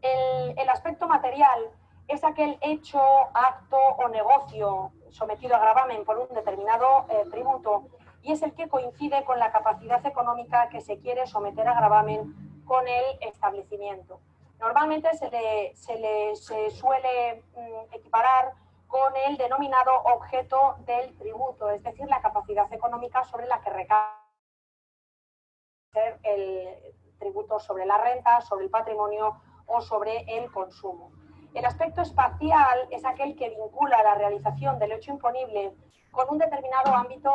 El aspecto material es aquel hecho, acto o negocio sometido a gravamen por un determinado tributo y es el que coincide con la capacidad económica que se quiere someter a gravamen con el establecimiento. Normalmente se suele equiparar con el denominado objeto del tributo, es decir, la capacidad económica sobre la que recae el tributo sobre la renta, sobre el patrimonio o sobre el consumo. El aspecto espacial es aquel que vincula la realización del hecho imponible con un determinado ámbito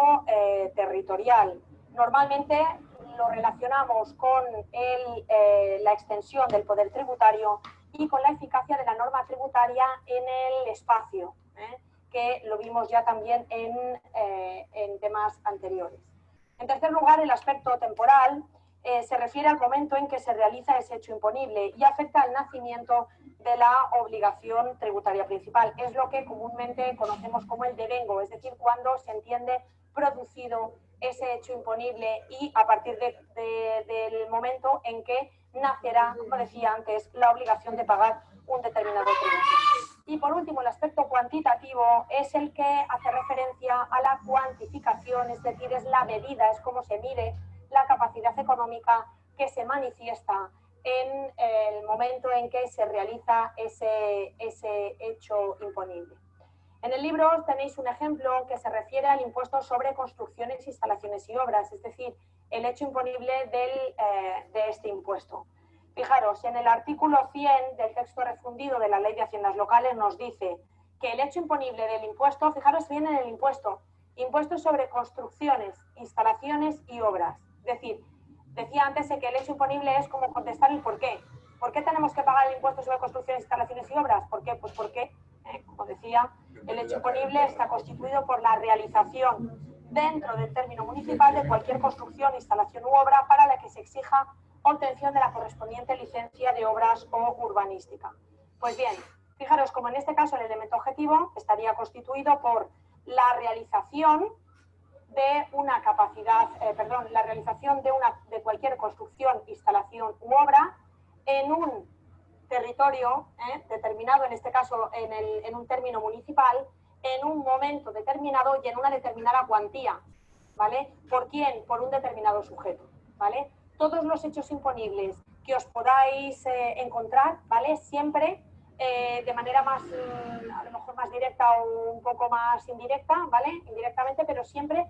territorial. Normalmente lo relacionamos con la extensión del poder tributario y con la eficacia de la norma tributaria en el espacio, que lo vimos ya también en temas anteriores. En tercer lugar, el aspecto temporal se refiere al momento en que se realiza ese hecho imponible y afecta al nacimiento de la obligación tributaria principal. Es lo que comúnmente conocemos como el devengo, es decir, cuando se entiende producido ese hecho imponible y a partir del momento en que nacerá, como decía antes, la obligación de pagar un determinado tributo. Y por último, el aspecto cuantitativo es el que hace referencia a la cuantificación, es decir, es la medida, es cómo se mide la capacidad económica que se manifiesta en el momento en que se realiza ese hecho imponible. En el libro tenéis un ejemplo que se refiere al impuesto sobre construcciones, instalaciones y obras, es decir, el hecho imponible de este impuesto. Fijaros, en el artículo 100 del texto refundido de la Ley de Haciendas Locales nos dice que el hecho imponible del impuesto, fijaros bien en el impuesto sobre construcciones, instalaciones y obras. Es decir, decía antes que el hecho imponible es como contestar el por qué. ¿Por qué tenemos que pagar el impuesto sobre construcciones, instalaciones y obras? ¿Por qué? Pues porque, como decía, el hecho imponible está constituido por la realización dentro del término municipal de cualquier construcción, instalación u obra para la que se exija obtención de la correspondiente licencia de obras o urbanística. Pues bien, fijaros como en este caso el elemento objetivo estaría constituido por la realización de una capacidad, la realización de cualquier construcción, instalación u obra en un territorio determinado, en este caso en un término municipal, en un momento determinado y en una determinada cuantía, ¿vale? ¿Por quién? Por un determinado sujeto, ¿vale? Todos los hechos imponibles que os podáis encontrar, ¿vale? Siempre de manera más, a lo mejor más directa o un poco más indirecta, ¿vale? Indirectamente, pero siempre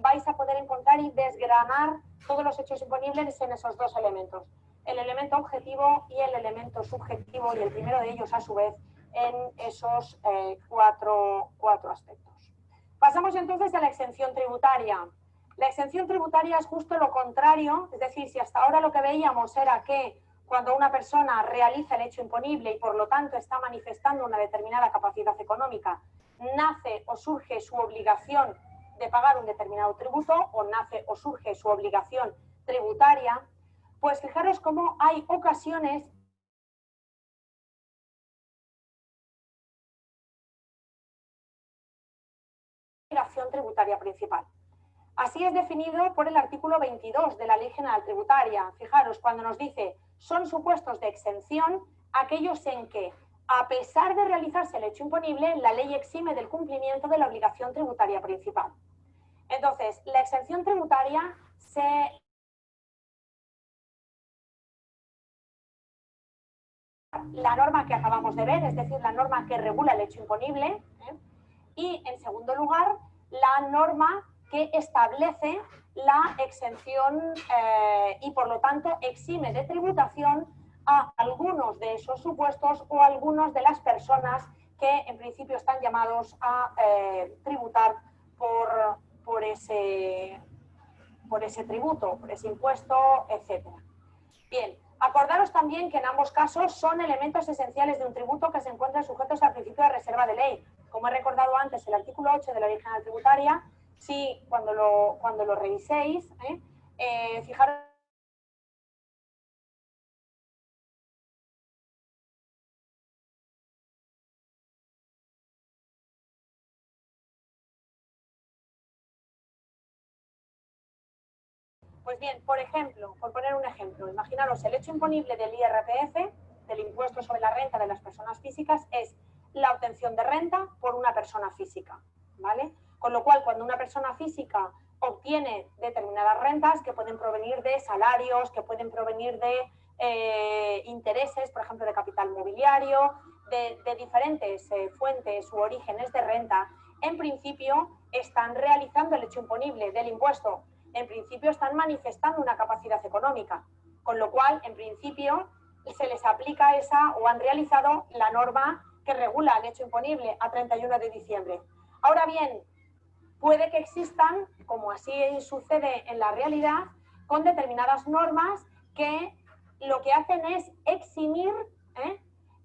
vais a poder encontrar y desgranar todos los hechos imponibles en esos dos elementos. El elemento objetivo y el elemento subjetivo, y el primero de ellos, a su vez, en esos cuatro aspectos. Pasamos entonces a la exención tributaria. La exención tributaria es justo lo contrario, es decir, si hasta ahora lo que veíamos era que cuando una persona realiza el hecho imponible y por lo tanto está manifestando una determinada capacidad económica, nace o surge su obligación de pagar un determinado tributo o nace o surge su obligación tributaria, pues fijaros cómo hay ocasiones de obligación tributaria principal. Así es definido por el artículo 22 de la Ley General Tributaria. Fijaros, cuando nos dice, son supuestos de exención aquellos en que, a pesar de realizarse el hecho imponible, la ley exime del cumplimiento de la obligación tributaria principal. Entonces, la exención tributaria la norma que acabamos de ver, es decir, la norma que regula el hecho imponible, y, en segundo lugar, la norma que establece la exención y, por lo tanto, exime de tributación a algunos de esos supuestos o a algunas de las personas que, en principio, están llamados a tributar por ese tributo, por ese impuesto, etc. Bien, acordaros también que en ambos casos son elementos esenciales de un tributo que se encuentran sujetos al principio de reserva de ley. Como he recordado antes, el artículo 8 de la Ley General Tributaria, sí, cuando lo reviséis, fijaros Pues bien, por ejemplo, por poner un ejemplo, imaginaros el hecho imponible del IRPF, del impuesto sobre la renta de las personas físicas, es la obtención de renta por una persona física, ¿vale? Con lo cual, cuando una persona física obtiene determinadas rentas que pueden provenir de salarios, que pueden provenir de intereses, por ejemplo, de capital mobiliario, de diferentes fuentes u orígenes de renta, en principio están realizando el hecho imponible del impuesto. En principio están manifestando una capacidad económica, con lo cual, en principio, se les aplica esa o han realizado la norma que regula el hecho imponible a 31 de diciembre. Ahora bien, puede que existan, como así sucede en la realidad, con determinadas normas que lo que hacen es eximir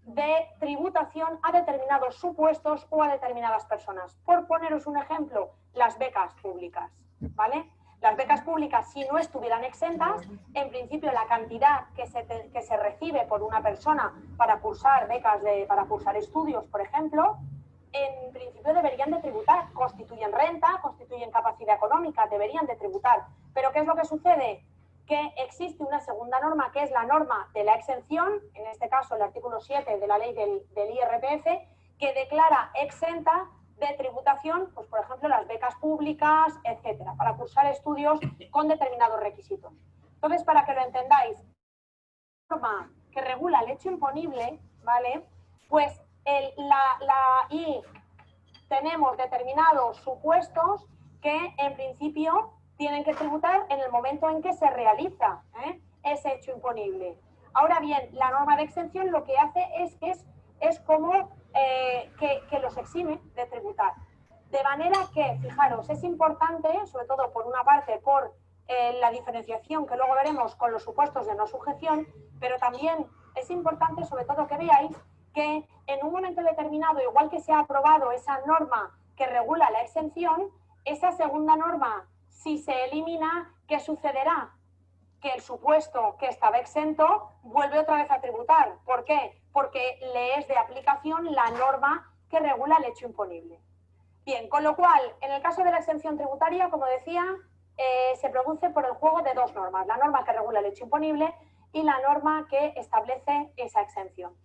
de tributación a determinados supuestos o a determinadas personas. Por poneros un ejemplo, las becas públicas, ¿vale? Las becas públicas, si no estuvieran exentas, en principio la cantidad que se recibe por una persona para cursar becas, para cursar estudios, por ejemplo, en principio deberían de tributar, constituyen renta, constituyen capacidad económica, deberían de tributar. Pero ¿qué es lo que sucede? Que existe una segunda norma, que es la norma de la exención, en este caso el artículo 7 de la ley del IRPF, que declara exenta de tributación, pues por ejemplo, las becas públicas, etcétera, para cursar estudios con determinados requisitos. Entonces, para que lo entendáis, la norma que regula el hecho imponible, ¿vale? Pues y tenemos determinados supuestos que en principio tienen que tributar en el momento en que se realiza ese hecho imponible. Ahora bien, la norma de exención lo que hace es como que los exime de tributar. De manera que, fijaros, es importante, sobre todo por una parte, por la diferenciación que luego veremos con los supuestos de no sujeción, pero también es importante, sobre todo, que veáis que en un momento determinado, igual que se ha aprobado esa norma que regula la exención, esa segunda norma, si se elimina, ¿qué sucederá? Que el supuesto que estaba exento vuelve otra vez a tributar. ¿Por qué? Porque le es de aplicación la norma que regula el hecho imponible. Bien, con lo cual, en el caso de la exención tributaria, como decía, se produce por el juego de dos normas, la norma que regula el hecho imponible y la norma que establece esa exención.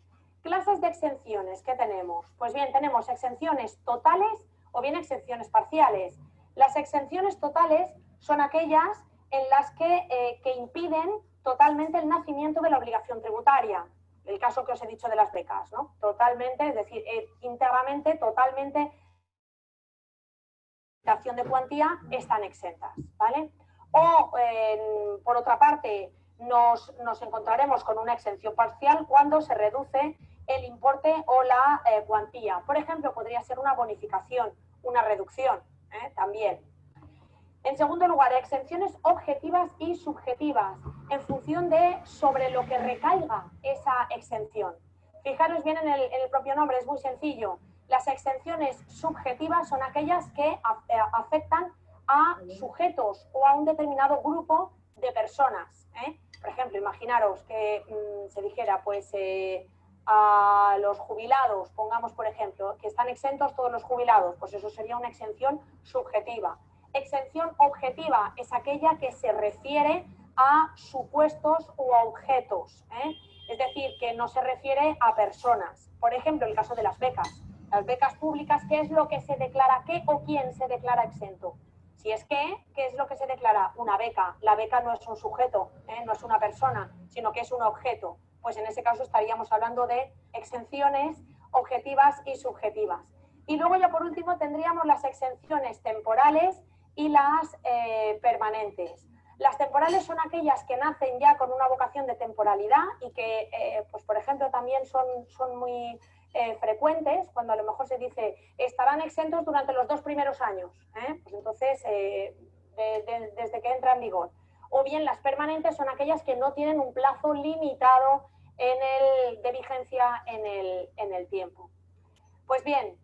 Clases de exenciones, ¿qué tenemos? Pues bien, tenemos exenciones totales o bien exenciones parciales. Las exenciones totales son aquellas en las que impiden totalmente el nacimiento de la obligación tributaria. El caso que os he dicho de las becas, ¿no? Totalmente, es decir, íntegramente, totalmente, de cuantía están exentas, ¿vale? O, por otra parte, nos encontraremos con una exención parcial cuando se reduce el importe o la cuantía. Por ejemplo, podría ser una bonificación, una reducción, también. En segundo lugar, exenciones objetivas y subjetivas, en función de sobre lo que recaiga esa exención. Fijaros bien en el propio nombre, es muy sencillo. Las exenciones subjetivas son aquellas que afectan a sujetos o a un determinado grupo de personas. Por ejemplo, imaginaros que se dijera, pues, a los jubilados, pongamos por ejemplo, que están exentos todos los jubilados, pues eso sería una exención subjetiva. Exención objetiva es aquella que se refiere a supuestos u objetos, es decir, que no se refiere a personas. Por ejemplo, el caso de las becas. Las becas públicas, ¿qué es lo que se declara? ¿Qué o quién se declara exento? Si es que, ¿qué es lo que se declara? Una beca. La beca no es un sujeto, no es una persona, sino que es un objeto. Pues en ese caso estaríamos hablando de exenciones objetivas y subjetivas. Y luego ya por último tendríamos las exenciones temporales y las permanentes. Las temporales son aquellas que nacen ya con una vocación de temporalidad y que, pues por ejemplo, también son muy frecuentes cuando a lo mejor se dice estarán exentos durante los 2 primeros años, pues entonces desde que entra en vigor. O bien las permanentes son aquellas que no tienen un plazo limitado de vigencia en el tiempo. Pues bien,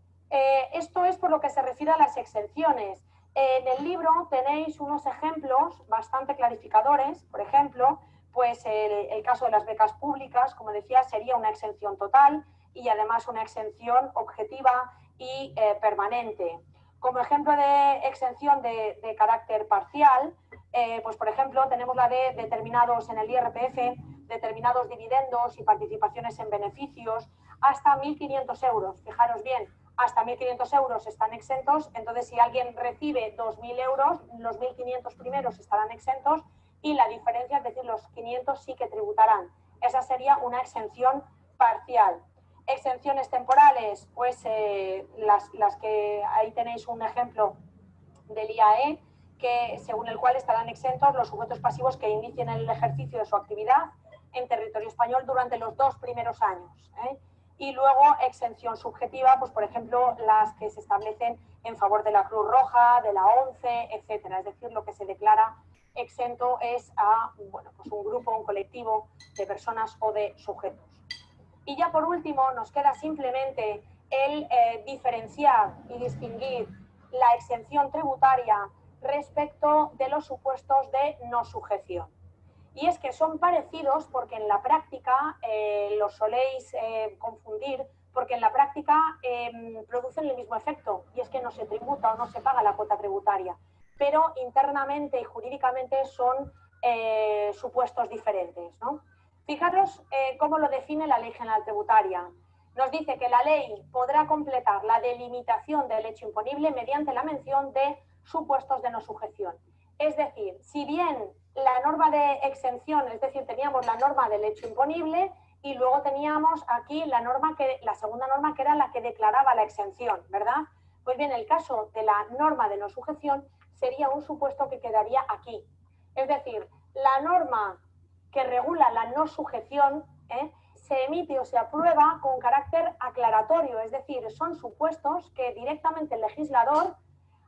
esto es por lo que se refiere a las exenciones. En el libro tenéis unos ejemplos bastante clarificadores. Por ejemplo, pues el caso de las becas públicas, como decía, sería una exención total y además una exención objetiva y permanente. Como ejemplo de exención de carácter parcial, pues por ejemplo tenemos la de determinados en el IRPF, determinados dividendos y participaciones en beneficios, hasta 1.500 euros. Fijaros bien, hasta 1.500 euros están exentos, entonces si alguien recibe 2.000 euros, los 1.500 primeros estarán exentos y la diferencia, es decir, los 500 sí que tributarán. Esa sería una exención parcial. Exenciones temporales, pues las que ahí tenéis un ejemplo del IAE, que según el cual estarán exentos los sujetos pasivos que inicien el ejercicio de su actividad en territorio español durante los 2 primeros años. Y luego exención subjetiva, pues por ejemplo las que se establecen en favor de la Cruz Roja, de la ONCE, etcétera. Es decir, lo que se declara exento es a pues un grupo, un colectivo de personas o de sujetos. Y ya por último nos queda simplemente el diferenciar y distinguir la exención tributaria respecto de los supuestos de no sujeción. Y es que son parecidos porque en la práctica los soléis confundir, porque en la práctica producen el mismo efecto, y es que no se tributa o no se paga la cuota tributaria, pero internamente y jurídicamente son supuestos diferentes, ¿no? Fijaros cómo lo define la Ley General Tributaria. Nos dice que la ley podrá completar la delimitación del hecho imponible mediante la mención de supuestos de no sujeción. Es decir, si bien la norma de exención, es decir, teníamos la norma del hecho imponible y luego teníamos aquí la segunda norma que era la que declaraba la exención, ¿verdad? Pues bien, el caso de la norma de no sujeción sería un supuesto que quedaría aquí. Es decir, la norma que regula la no sujeción se emite o se aprueba con carácter aclaratorio, es decir, son supuestos que directamente el legislador,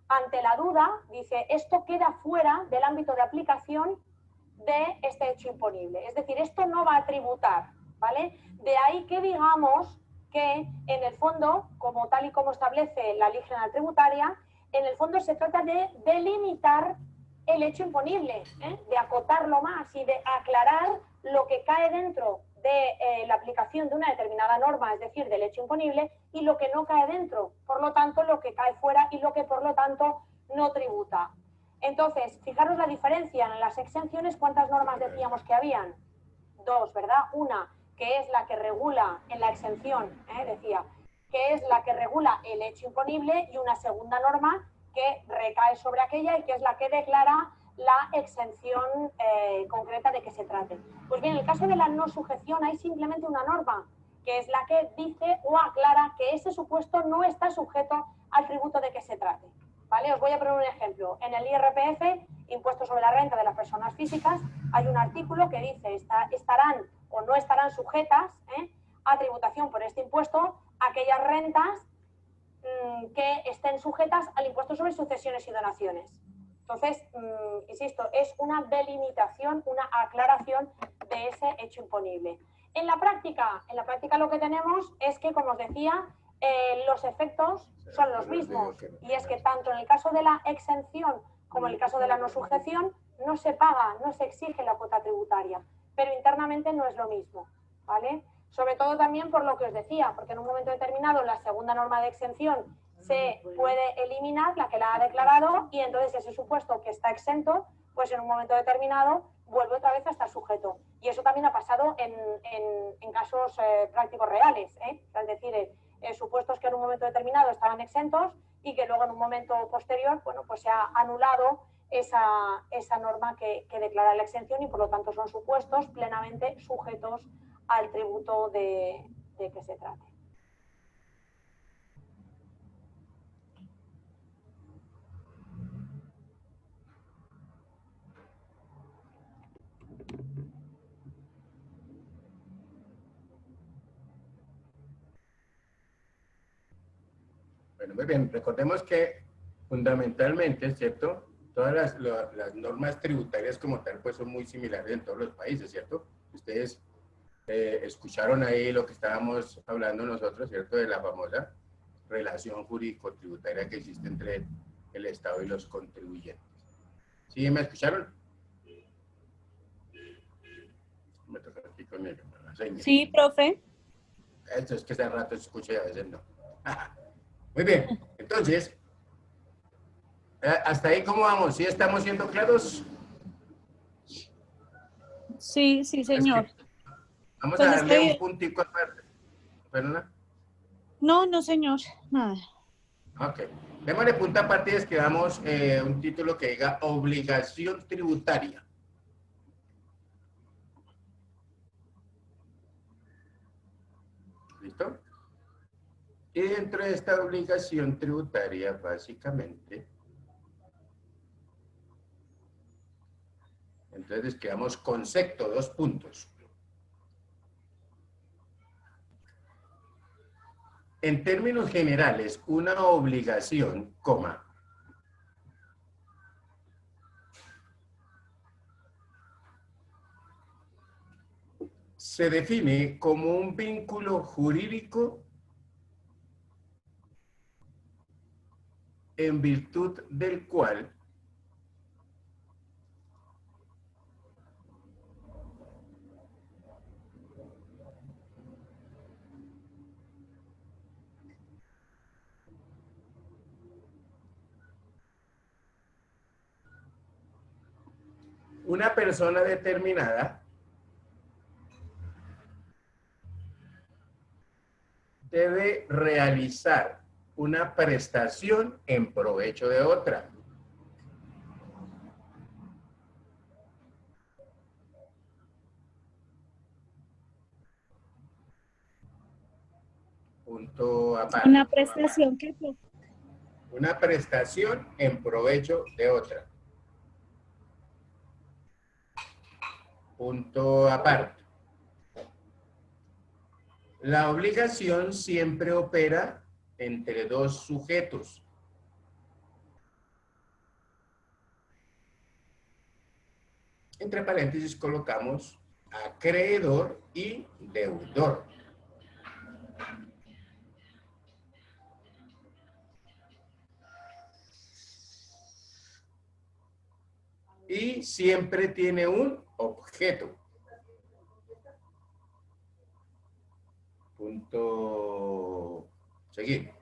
ante la duda, dice esto queda fuera del ámbito de aplicación de este hecho imponible. Es decir, esto no va a tributar, ¿vale? De ahí que digamos que en el fondo, como tal y como establece la Ley General Tributaria, en el fondo se trata de delimitar el hecho imponible, de acotarlo más y de aclarar lo que cae dentro de la aplicación de una determinada norma, es decir, del hecho imponible, y lo que no cae dentro, por lo tanto, lo que cae fuera y lo que, por lo tanto, no tributa. Entonces, fijaros la diferencia en las exenciones, ¿cuántas normas decíamos que habían? Dos, ¿verdad? Una, que es la que regula en la exención, decía, que es la que regula el hecho imponible, y una segunda norma que recae sobre aquella y que es la que declara la exención concreta de que se trate. Pues bien, en el caso de la no sujeción hay simplemente una norma, que es la que dice o aclara que ese supuesto no está sujeto al tributo de que se trate. ¿Vale? Os voy a poner un ejemplo. En el IRPF, Impuesto sobre la Renta de las Personas Físicas, hay un artículo que dice estarán o no estarán sujetas a tributación por este impuesto aquellas rentas que estén sujetas al impuesto sobre sucesiones y donaciones. Entonces, insisto, es una delimitación, una aclaración de ese hecho imponible. En la práctica lo que tenemos es que, como os decía, los efectos son los mismos. Y es que tanto en el caso de la exención como en el caso de la no sujeción no se paga, no se exige la cuota tributaria, pero internamente no es lo mismo, ¿vale? Sobre todo también por lo que os decía, porque en un momento determinado la segunda norma de exención se puede eliminar, la que la ha declarado, y entonces ese supuesto que está exento, pues en un momento determinado vuelve otra vez a estar sujeto. Y eso también ha pasado en casos prácticos reales, es decir, supuestos que en un momento determinado estaban exentos y que luego en un momento posterior, bueno, pues se ha anulado esa norma que declara la exención, y por lo tanto son supuestos plenamente sujetos al tributo de que se trate. Bueno, muy bien. Recordemos que fundamentalmente, ¿cierto? Todas las normas tributarias como tal, pues son muy similares en todos los países, ¿cierto? Ustedes escucharon ahí lo que estábamos hablando nosotros, ¿cierto? De la famosa relación jurídico-tributaria que existe entre el Estado y los contribuyentes. ¿Sí me escucharon? Me toca aquí con la seña. Sí, profe. Esto es que hace rato se escucha y a veces no. Muy bien, entonces, hasta ahí, ¿cómo vamos? ¿Sí estamos siendo claros? Sí, sí, señor. Vamos Pues a darle un puntico aparte. ¿Perdona? No, no, señor, nada. Ok. Démosle punto aparte y escribamos un título que diga obligación tributaria. ¿Listo? Y dentro de esta obligación tributaria, básicamente, entonces escribamos concepto, 2 puntos. En términos generales, una obligación, coma, se define como un vínculo jurídico en virtud del cual una persona determinada debe realizar una prestación en provecho de otra. Punto aparte. Una prestación que Una prestación en provecho de otra. Punto aparte. La obligación siempre opera entre dos sujetos. Entre paréntesis colocamos acreedor y deudor. Y siempre tiene un objeto. Punto. Seguir.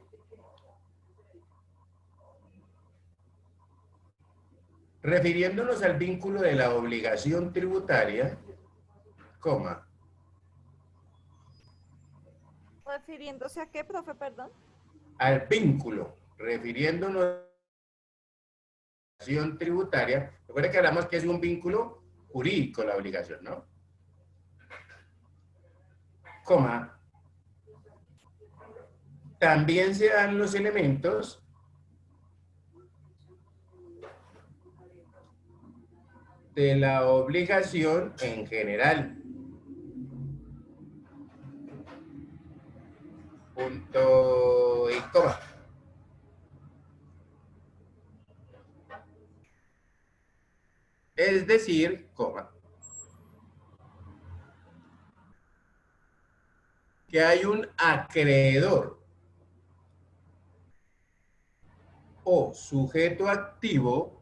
Refiriéndonos al vínculo de la obligación tributaria, coma. ¿Refiriéndose a qué, profe, perdón? Al vínculo, refiriéndonos a la obligación tributaria. Recuerden que hablamos que es un vínculo jurídico la obligación, ¿no? Coma. También se dan los elementos de la obligación en general. Punto y coma. Es decir, coma, que hay un acreedor o sujeto activo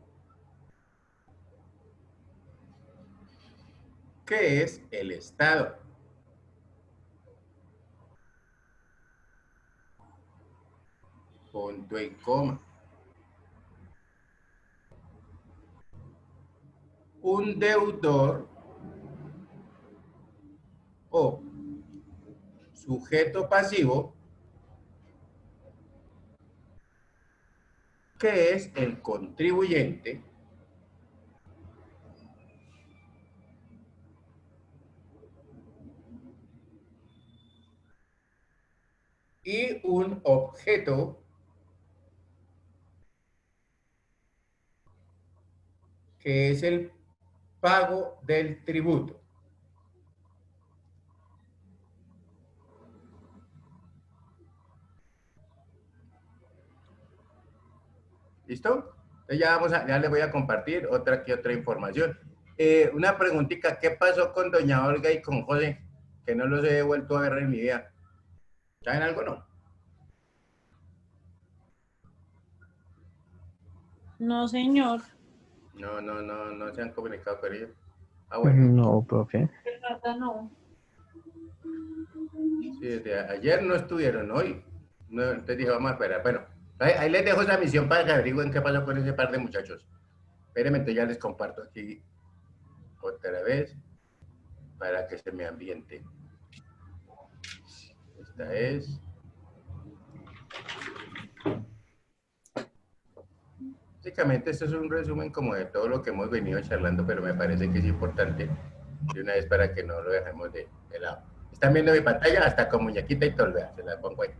que es el Estado. Punto y coma. Un deudor o sujeto pasivo que es el contribuyente y un objeto que es el pago del tributo. ¿Listo? Entonces ya les voy a compartir otra información. Una preguntita, ¿qué pasó con doña Olga y con José? Que no los he vuelto a ver en mi vida. ¿Saben algo o no? no, señor. No se han comunicado con ellos. Ah, bueno. No, profe. No. Sí, desde ayer no estuvieron, hoy. No, entonces dije, vamos a esperar. Bueno, ahí les dejo esa misión para que averigüen qué pasó con ese par de muchachos. Espérenme, entonces ya les comparto aquí otra vez para que se me ambiente. Esta es. Básicamente esto es un resumen como de todo lo que hemos venido charlando, pero me parece que es importante de una vez para que no lo dejemos de lado. ¿Están viendo mi pantalla? Hasta con muñequita y todo, se la pongo ahí.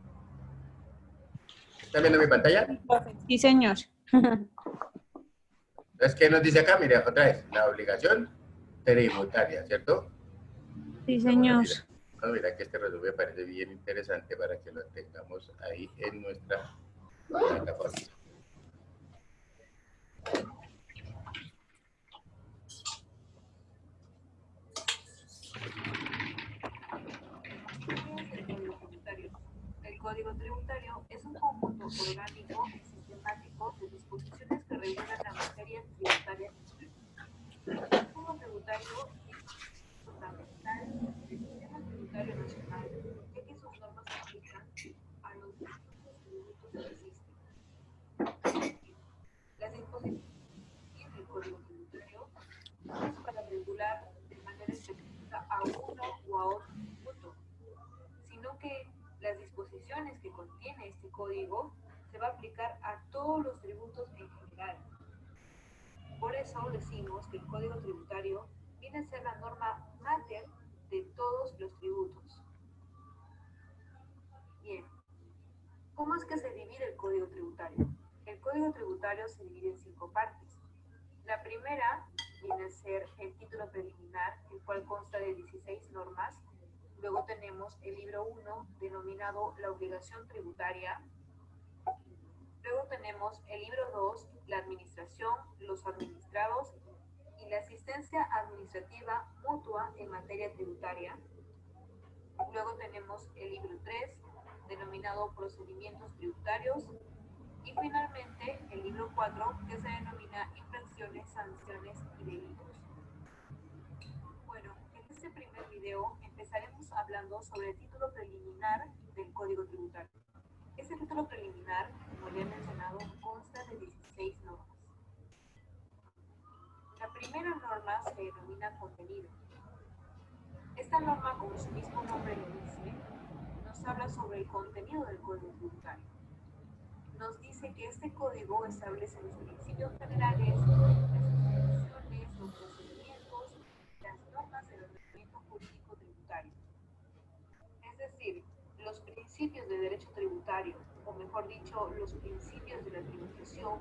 ¿Están viendo mi pantalla? Sí, señor. Entonces, ¿qué nos dice acá? Mire, otra vez, la obligación tributaria, ¿cierto? Sí, señor. Mira que este resumen me parece bien interesante para que lo tengamos ahí en nuestra plataforma. El Código Tributario es un conjunto orgánico y sistemático de disposiciones que regulan la materia tributaria. El Código Tributario es fundamental del sistema tributario nacional, ya que sus normas se aplican a los distintos tributos que existen. Las disposiciones del Código Tributario son o a otro tributo, sino que las disposiciones que contiene este código se va a aplicar a todos los tributos en general. Por eso decimos que el Código Tributario viene a ser la norma mater de todos los tributos. Bien, ¿cómo es que se divide el Código Tributario? El Código Tributario se divide en 5 partes. La primera viene a ser el título preliminar, el cual consta de 16 normas. Luego tenemos el libro 1, denominado la obligación tributaria. Luego tenemos el libro 2, la administración, los administrados y la asistencia administrativa mutua en materia tributaria. Luego tenemos el libro 3, denominado procedimientos tributarios. Y finalmente el libro 4, que se denomina infracciones, sanciones y delitos. Bueno, en este primer video empezaremos hablando sobre el título preliminar del Código Tributario. Este título preliminar, como ya he mencionado, consta de 16 normas. La primera norma se denomina contenido. Esta norma, como su mismo nombre lo dice, nos habla sobre el contenido del Código Tributario. Nos dice que este código establece los principios generales, las instituciones, los procedimientos, las normas del ordenamiento jurídico tributario. Es decir, los principios de derecho tributario, o mejor dicho, los principios de la tributación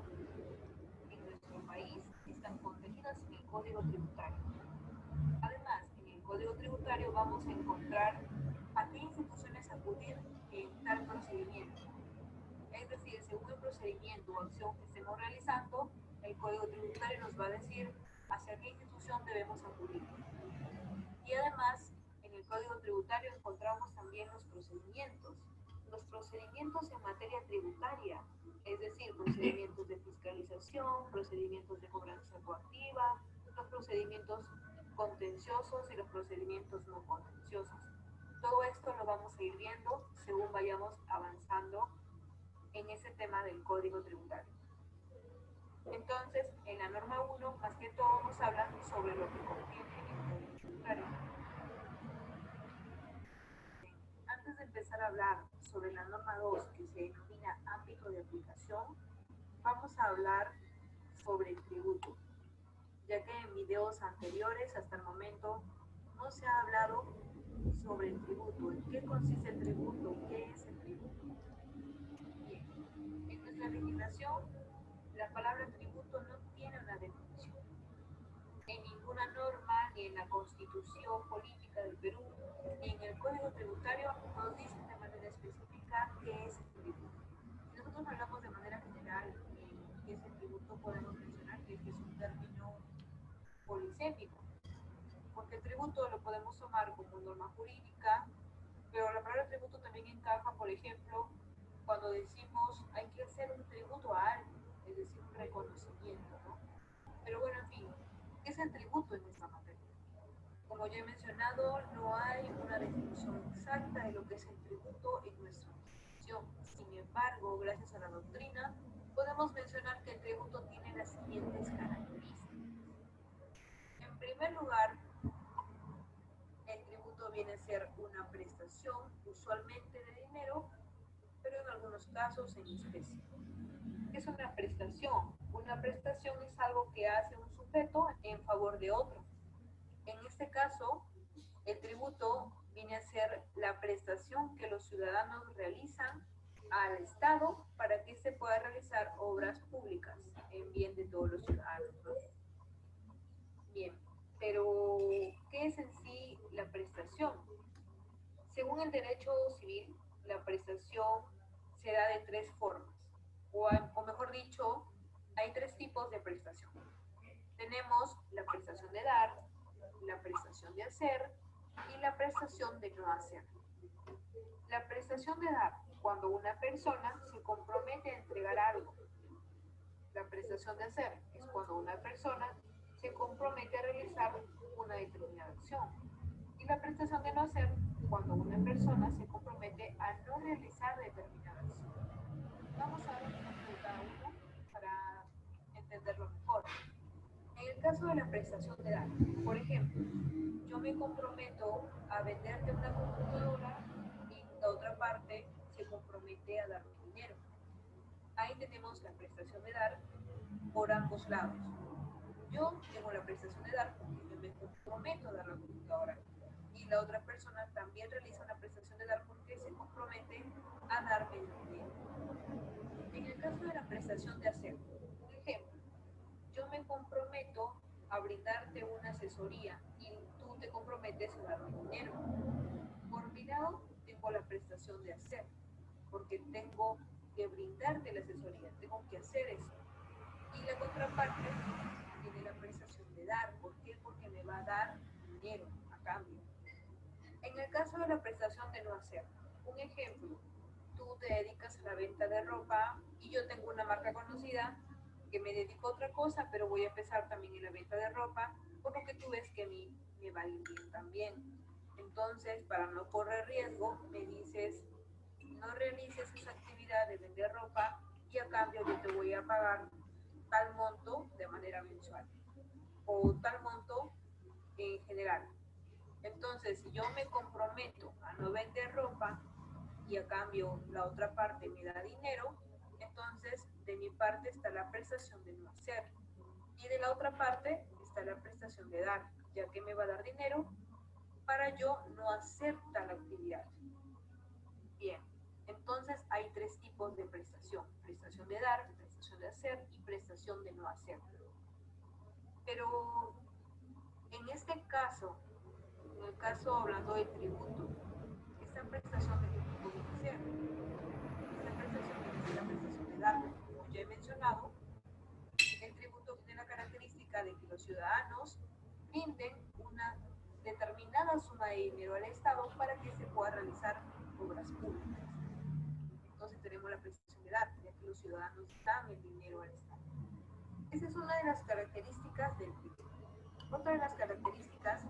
en nuestro país están contenidos en el Código Tributario. Además, en el Código Tributario vamos a encontrar a qué instituciones acudir en tal procedimiento. Es decir, según el procedimiento o acción que estemos realizando, el Código Tributario nos va a decir hacia qué institución debemos acudir. Y además, en el Código Tributario encontramos también los procedimientos. Los procedimientos en materia tributaria, es decir, procedimientos de fiscalización, procedimientos de cobranza coactiva, los procedimientos contenciosos y los procedimientos no contenciosos. Todo esto lo vamos a ir viendo según vayamos avanzando en ese tema del Código Tributario. Entonces, en la norma 1, más que todo nos habla sobre lo que contiene el Código Tributario. Antes de empezar a hablar sobre la norma 2, que se denomina ámbito de aplicación, vamos a hablar sobre el tributo, ya que en videos anteriores hasta el momento no se ha hablado sobre el tributo, en qué consiste el tributo, qué es el tributo. Bien, en nuestra legislación, la palabra tributo no tiene una definición. En ninguna norma, ni en la Constitución Política del Perú, ni en el Código Tributario nos dicen de manera específica qué es el tributo. Si nosotros hablamos de manera general qué es el tributo, podemos mencionar que este es un término polisémico, porque el tributo lo podemos tomar como norma jurídica, pero la palabra tributo también encaja, por ejemplo, cuando decimos hay que hacer un tributo a algo, es decir, un reconocimiento, ¿no? Pero bueno, en fin, ¿qué es el tributo en esta materia? Como ya he mencionado, no hay una definición exacta de lo que es el tributo en nuestra Constitución. Sin embargo, gracias a la doctrina, podemos mencionar que el tributo tiene las siguientes características. En primer lugar, el tributo viene a ser una prestación, usualmente de dinero, pero en algunos casos en especie. ¿Qué es una prestación? Una prestación es algo que hace un sujeto en favor de otro. En este caso, el tributo viene a ser la prestación que los ciudadanos realizan al Estado para que se pueda realizar obras públicas en bien de todos los ciudadanos, ¿no? Bien, pero ¿qué es en sí la prestación? Según el derecho civil, la prestación se da de 3 formas, o mejor dicho, hay 3 tipos de prestación. Tenemos la prestación de dar, la prestación de hacer y la prestación de no hacer. La prestación de dar, cuando una persona se compromete a entregar algo. La prestación de hacer es cuando una persona se compromete a realizar una determinada acción. Y la prestación de no hacer, cuando una persona se compromete a no realizar determinada acción. Vamos a ver un ejemplo de cada uno para entenderlo mejor. En el caso de la prestación de dar, por ejemplo, yo me comprometo a venderte una computadora y la otra parte se compromete a darme dinero. Ahí tenemos la prestación de dar por ambos lados. Yo tengo la prestación de dar porque yo me comprometo a dar la computadora y la otra persona también realiza una prestación de dar porque se compromete a darme el dinero. En el caso de la prestación de hacer, por ejemplo, yo me comprometo a brindarte una asesoría y tú te comprometes a darme dinero. Por mi lado, tengo la prestación de hacer, porque tengo que brindarte la asesoría, tengo que hacer eso. Y la contraparte tiene la prestación de dar. ¿Por qué? Porque me va a dar dinero a cambio. En el caso de la prestación de no hacer, un ejemplo, tú te dedicas a la venta de ropa y yo tengo una marca conocida que me dedico a otra cosa, pero voy a empezar también en la venta de ropa, por lo que tú ves que a mí me va a ir bien también. Entonces, para no correr riesgo, me dices, no realices esa actividad de vender ropa y a cambio yo te voy a pagar tal monto de manera mensual o tal monto en general. Entonces, si yo me comprometo a no vender ropa y a cambio la otra parte me da dinero, entonces de mi parte está la prestación de no hacer y de la otra parte está la prestación de dar, ya que me va a dar dinero para yo no hacer tal actividad. Bien, entonces hay tres tipos de prestación: prestación de dar, prestación de hacer y prestación de no hacer. Pero en este caso, en el caso hablando del tributo, esta prestación de tributo viene a ser, esta prestación viene a ser la prestación de dar. Como ya he mencionado, el tributo tiene la característica de que los ciudadanos brinden una determinada suma de dinero al Estado para que se pueda realizar obras públicas. Entonces tenemos la prestación de dar, ya que los ciudadanos dan el dinero al Estado. Esa es una de las características del tributo. Otra de las características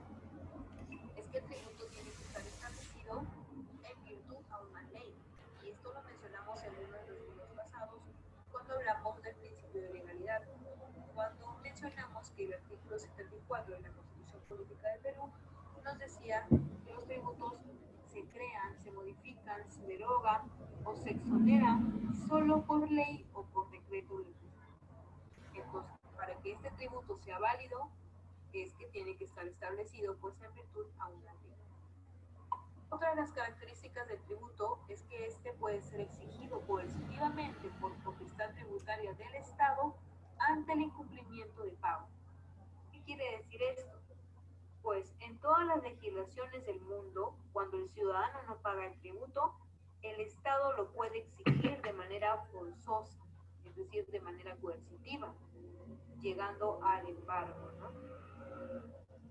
es que el tributo tiene que estar establecido en virtud a una ley. Y esto lo mencionamos en uno de los videos pasados cuando hablamos del principio de legalidad. Cuando mencionamos que el artículo 74 de la Constitución Política de Perú nos decía que los tributos se crean, se modifican, se derogan o se exoneran solo por ley o por decreto del presidente. Entonces, para que este tributo sea válido, es que tiene que estar establecido pues en virtud a una ley. Otra de las características del tributo es que este puede ser exigido coercitivamente por potestad tributaria del Estado ante el incumplimiento de pago. ¿Qué quiere decir esto? Pues en todas las legislaciones del mundo, cuando el ciudadano no paga el tributo, el Estado lo puede exigir de manera forzosa, es decir, de manera coercitiva, llegando al embargo, ¿no?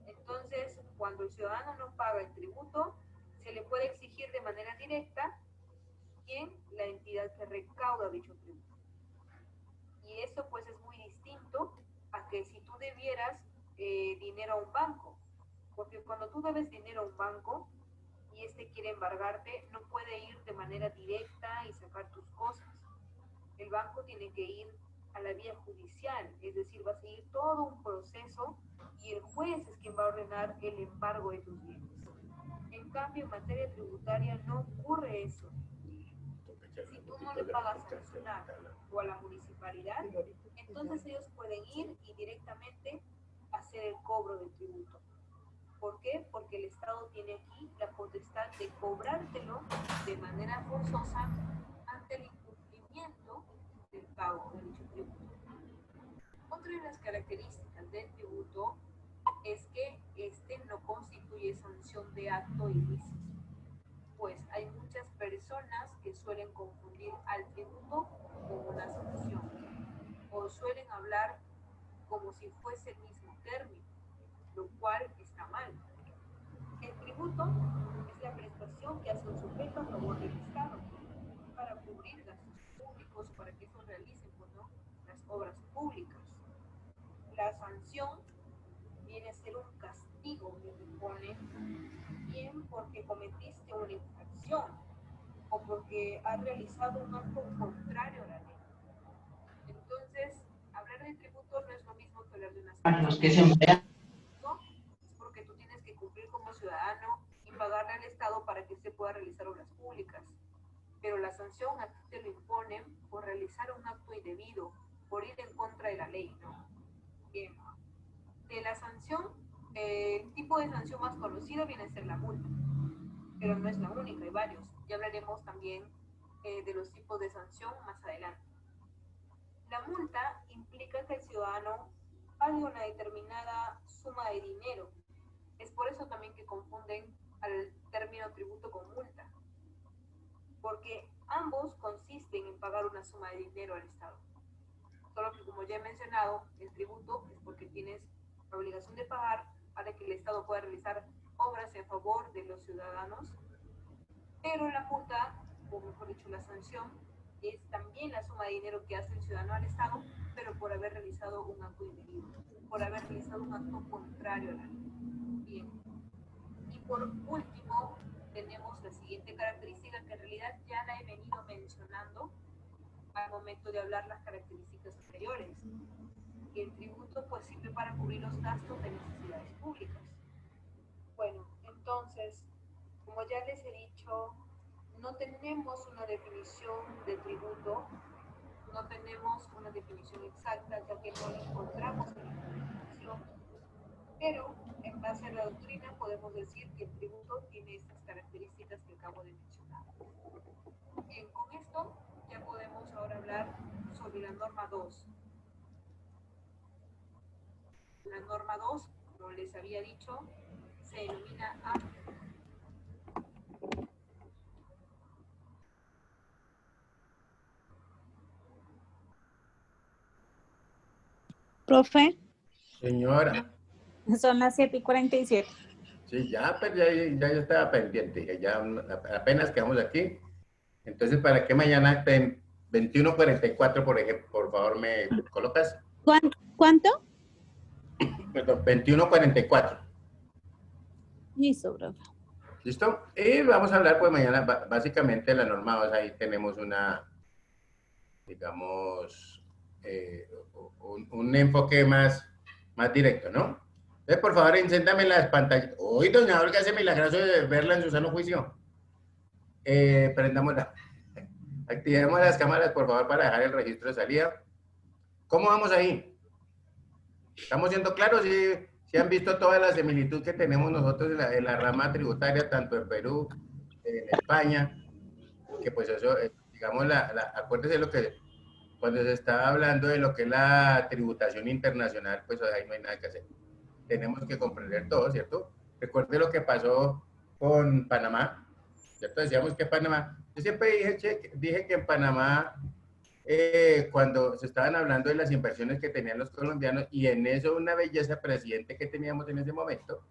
Entonces, cuando el ciudadano no paga el tributo, se le puede exigir de manera directa en la entidad que recauda dicho tributo. Y eso pues es muy distinto a que si tú debieras dinero a un banco, porque cuando tú debes dinero a un banco y este quiere embargarte, no puede ir de manera directa y sacar tus cosas. El banco tiene que ir a la vía judicial, es decir, va a seguir todo un proceso y el juez es quien va a ordenar el embargo de tus bienes. En cambio, en materia tributaria no ocurre eso. Si tú no le pagas a la ciudad o a la municipalidad, entonces ellos pueden ir y directamente hacer el cobro del tributo. ¿Por qué? Porque el Estado tiene aquí la potestad de cobrártelo de manera forzosa ante el incumplimiento del pago de dicho tributo. Otra de las características del tributo es que este no constituye sanción de acto ilícito, pues hay muchas personas que suelen confundir al tributo con una sanción o suelen hablar como si fuese el mismo término, lo cual está mal. El tributo es la prestación que hace un sujeto a favor del Estado para cubrir gastos públicos, para que eso realicen, pues, ¿no?, las obras públicas. La sanción viene a ser un castigo que te pone bien porque cometiste una infracción o porque has realizado un acto contrario a la ley. Entonces, hablar de tributo no es lo mismo que hablar de una sanción. ¿No? Es porque tú tienes que cumplir ciudadano y pagarle al Estado para que se pueda realizar obras públicas. Pero la sanción a ti te lo imponen por realizar un acto indebido, por ir en contra de la ley, ¿no? Bien. De la sanción, el tipo de sanción más conocido viene a ser la multa, pero no es la única, hay varios. Ya hablaremos también de los tipos de sanción más adelante. La multa implica que el ciudadano pague una determinada suma de dinero. Es por eso también que confunden al término tributo con multa, porque ambos consisten en pagar una suma de dinero al Estado. Solo que, como ya he mencionado, el tributo es porque tienes la obligación de pagar para que el Estado pueda realizar obras en favor de los ciudadanos, pero la multa, o mejor dicho, la sanción, es también la suma de dinero que hace el ciudadano al Estado, pero por haber realizado un acto indebido, por haber realizado un acto contrario a la ley. Bien. Y por último, tenemos la siguiente característica que en realidad ya la he venido mencionando al momento de hablar las características anteriores. Que el tributo pues sirve para cubrir los gastos de necesidades públicas. Bueno, entonces, como ya les he dicho, no tenemos una definición de tributo, no tenemos una definición exacta, ya que no la encontramos en la Constitución, pero en base a la doctrina podemos decir que el tributo tiene estas características que acabo de mencionar. Bien, con esto ya podemos ahora hablar sobre la norma 2. La norma 2, como les había dicho, se denomina A. Profe, Señora. son las 7:47. Sí, ya, pero ya yo estaba pendiente, ya apenas quedamos aquí. Entonces, ¿para qué mañana 21:44, por ejemplo, por favor, me colocas? ¿Cuánto? Perdón, 21:44. Listo, profe. ¿Listo? Y vamos a hablar, pues, mañana, básicamente, la norma 2, ahí tenemos una, digamos, un enfoque más directo, ¿no? Entonces, por favor, enciéndame las pantallas. Uy, doña Olga, hace milagroso de verla en su sano juicio. Prendámosla. Activemos las cámaras, por favor, para dejar el registro de salida. ¿Cómo vamos ahí? ¿Estamos siendo claros? ¿Sí han visto toda la similitud que tenemos nosotros en la rama tributaria, tanto en Perú, en España? Que pues eso, digamos, acuérdense lo que, cuando se está hablando de lo que es la tributación internacional, pues ahí no hay nada que hacer. Tenemos que comprender todo, ¿cierto? Recuerde lo que pasó con Panamá, ¿cierto? Decíamos que Panamá, yo siempre dije que en Panamá, cuando se estaban hablando de las inversiones que tenían los colombianos, y en eso una belleza presidente que teníamos en ese momento,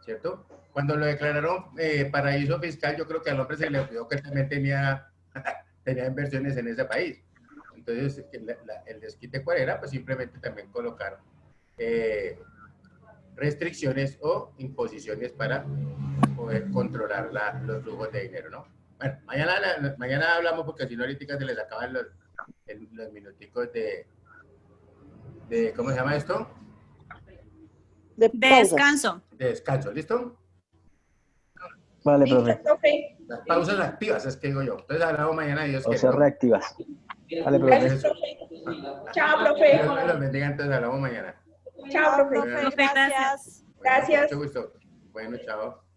¿cierto? Cuando lo declararon paraíso fiscal, yo creo que al hombre se le olvidó que también tenía inversiones en ese país. Entonces, el desquite, ¿cuál era? Pues simplemente también colocar restricciones o imposiciones para poder controlar los flujos de dinero, ¿no? Bueno, mañana hablamos, porque si no ahorita se les acaban los minuticos de ¿cómo se llama esto? De descanso. De descanso, ¿listo? Vale, profe. Las pausas activas, es que digo yo. Entonces hablamos mañana, Dios O quiere. sea, reactivas. Vale, profe. Chao, profe. Dios los bendiga, entonces hablamos mañana. Chao, profe. Profe, gracias. Gracias. Mucho gusto. Bueno, chao.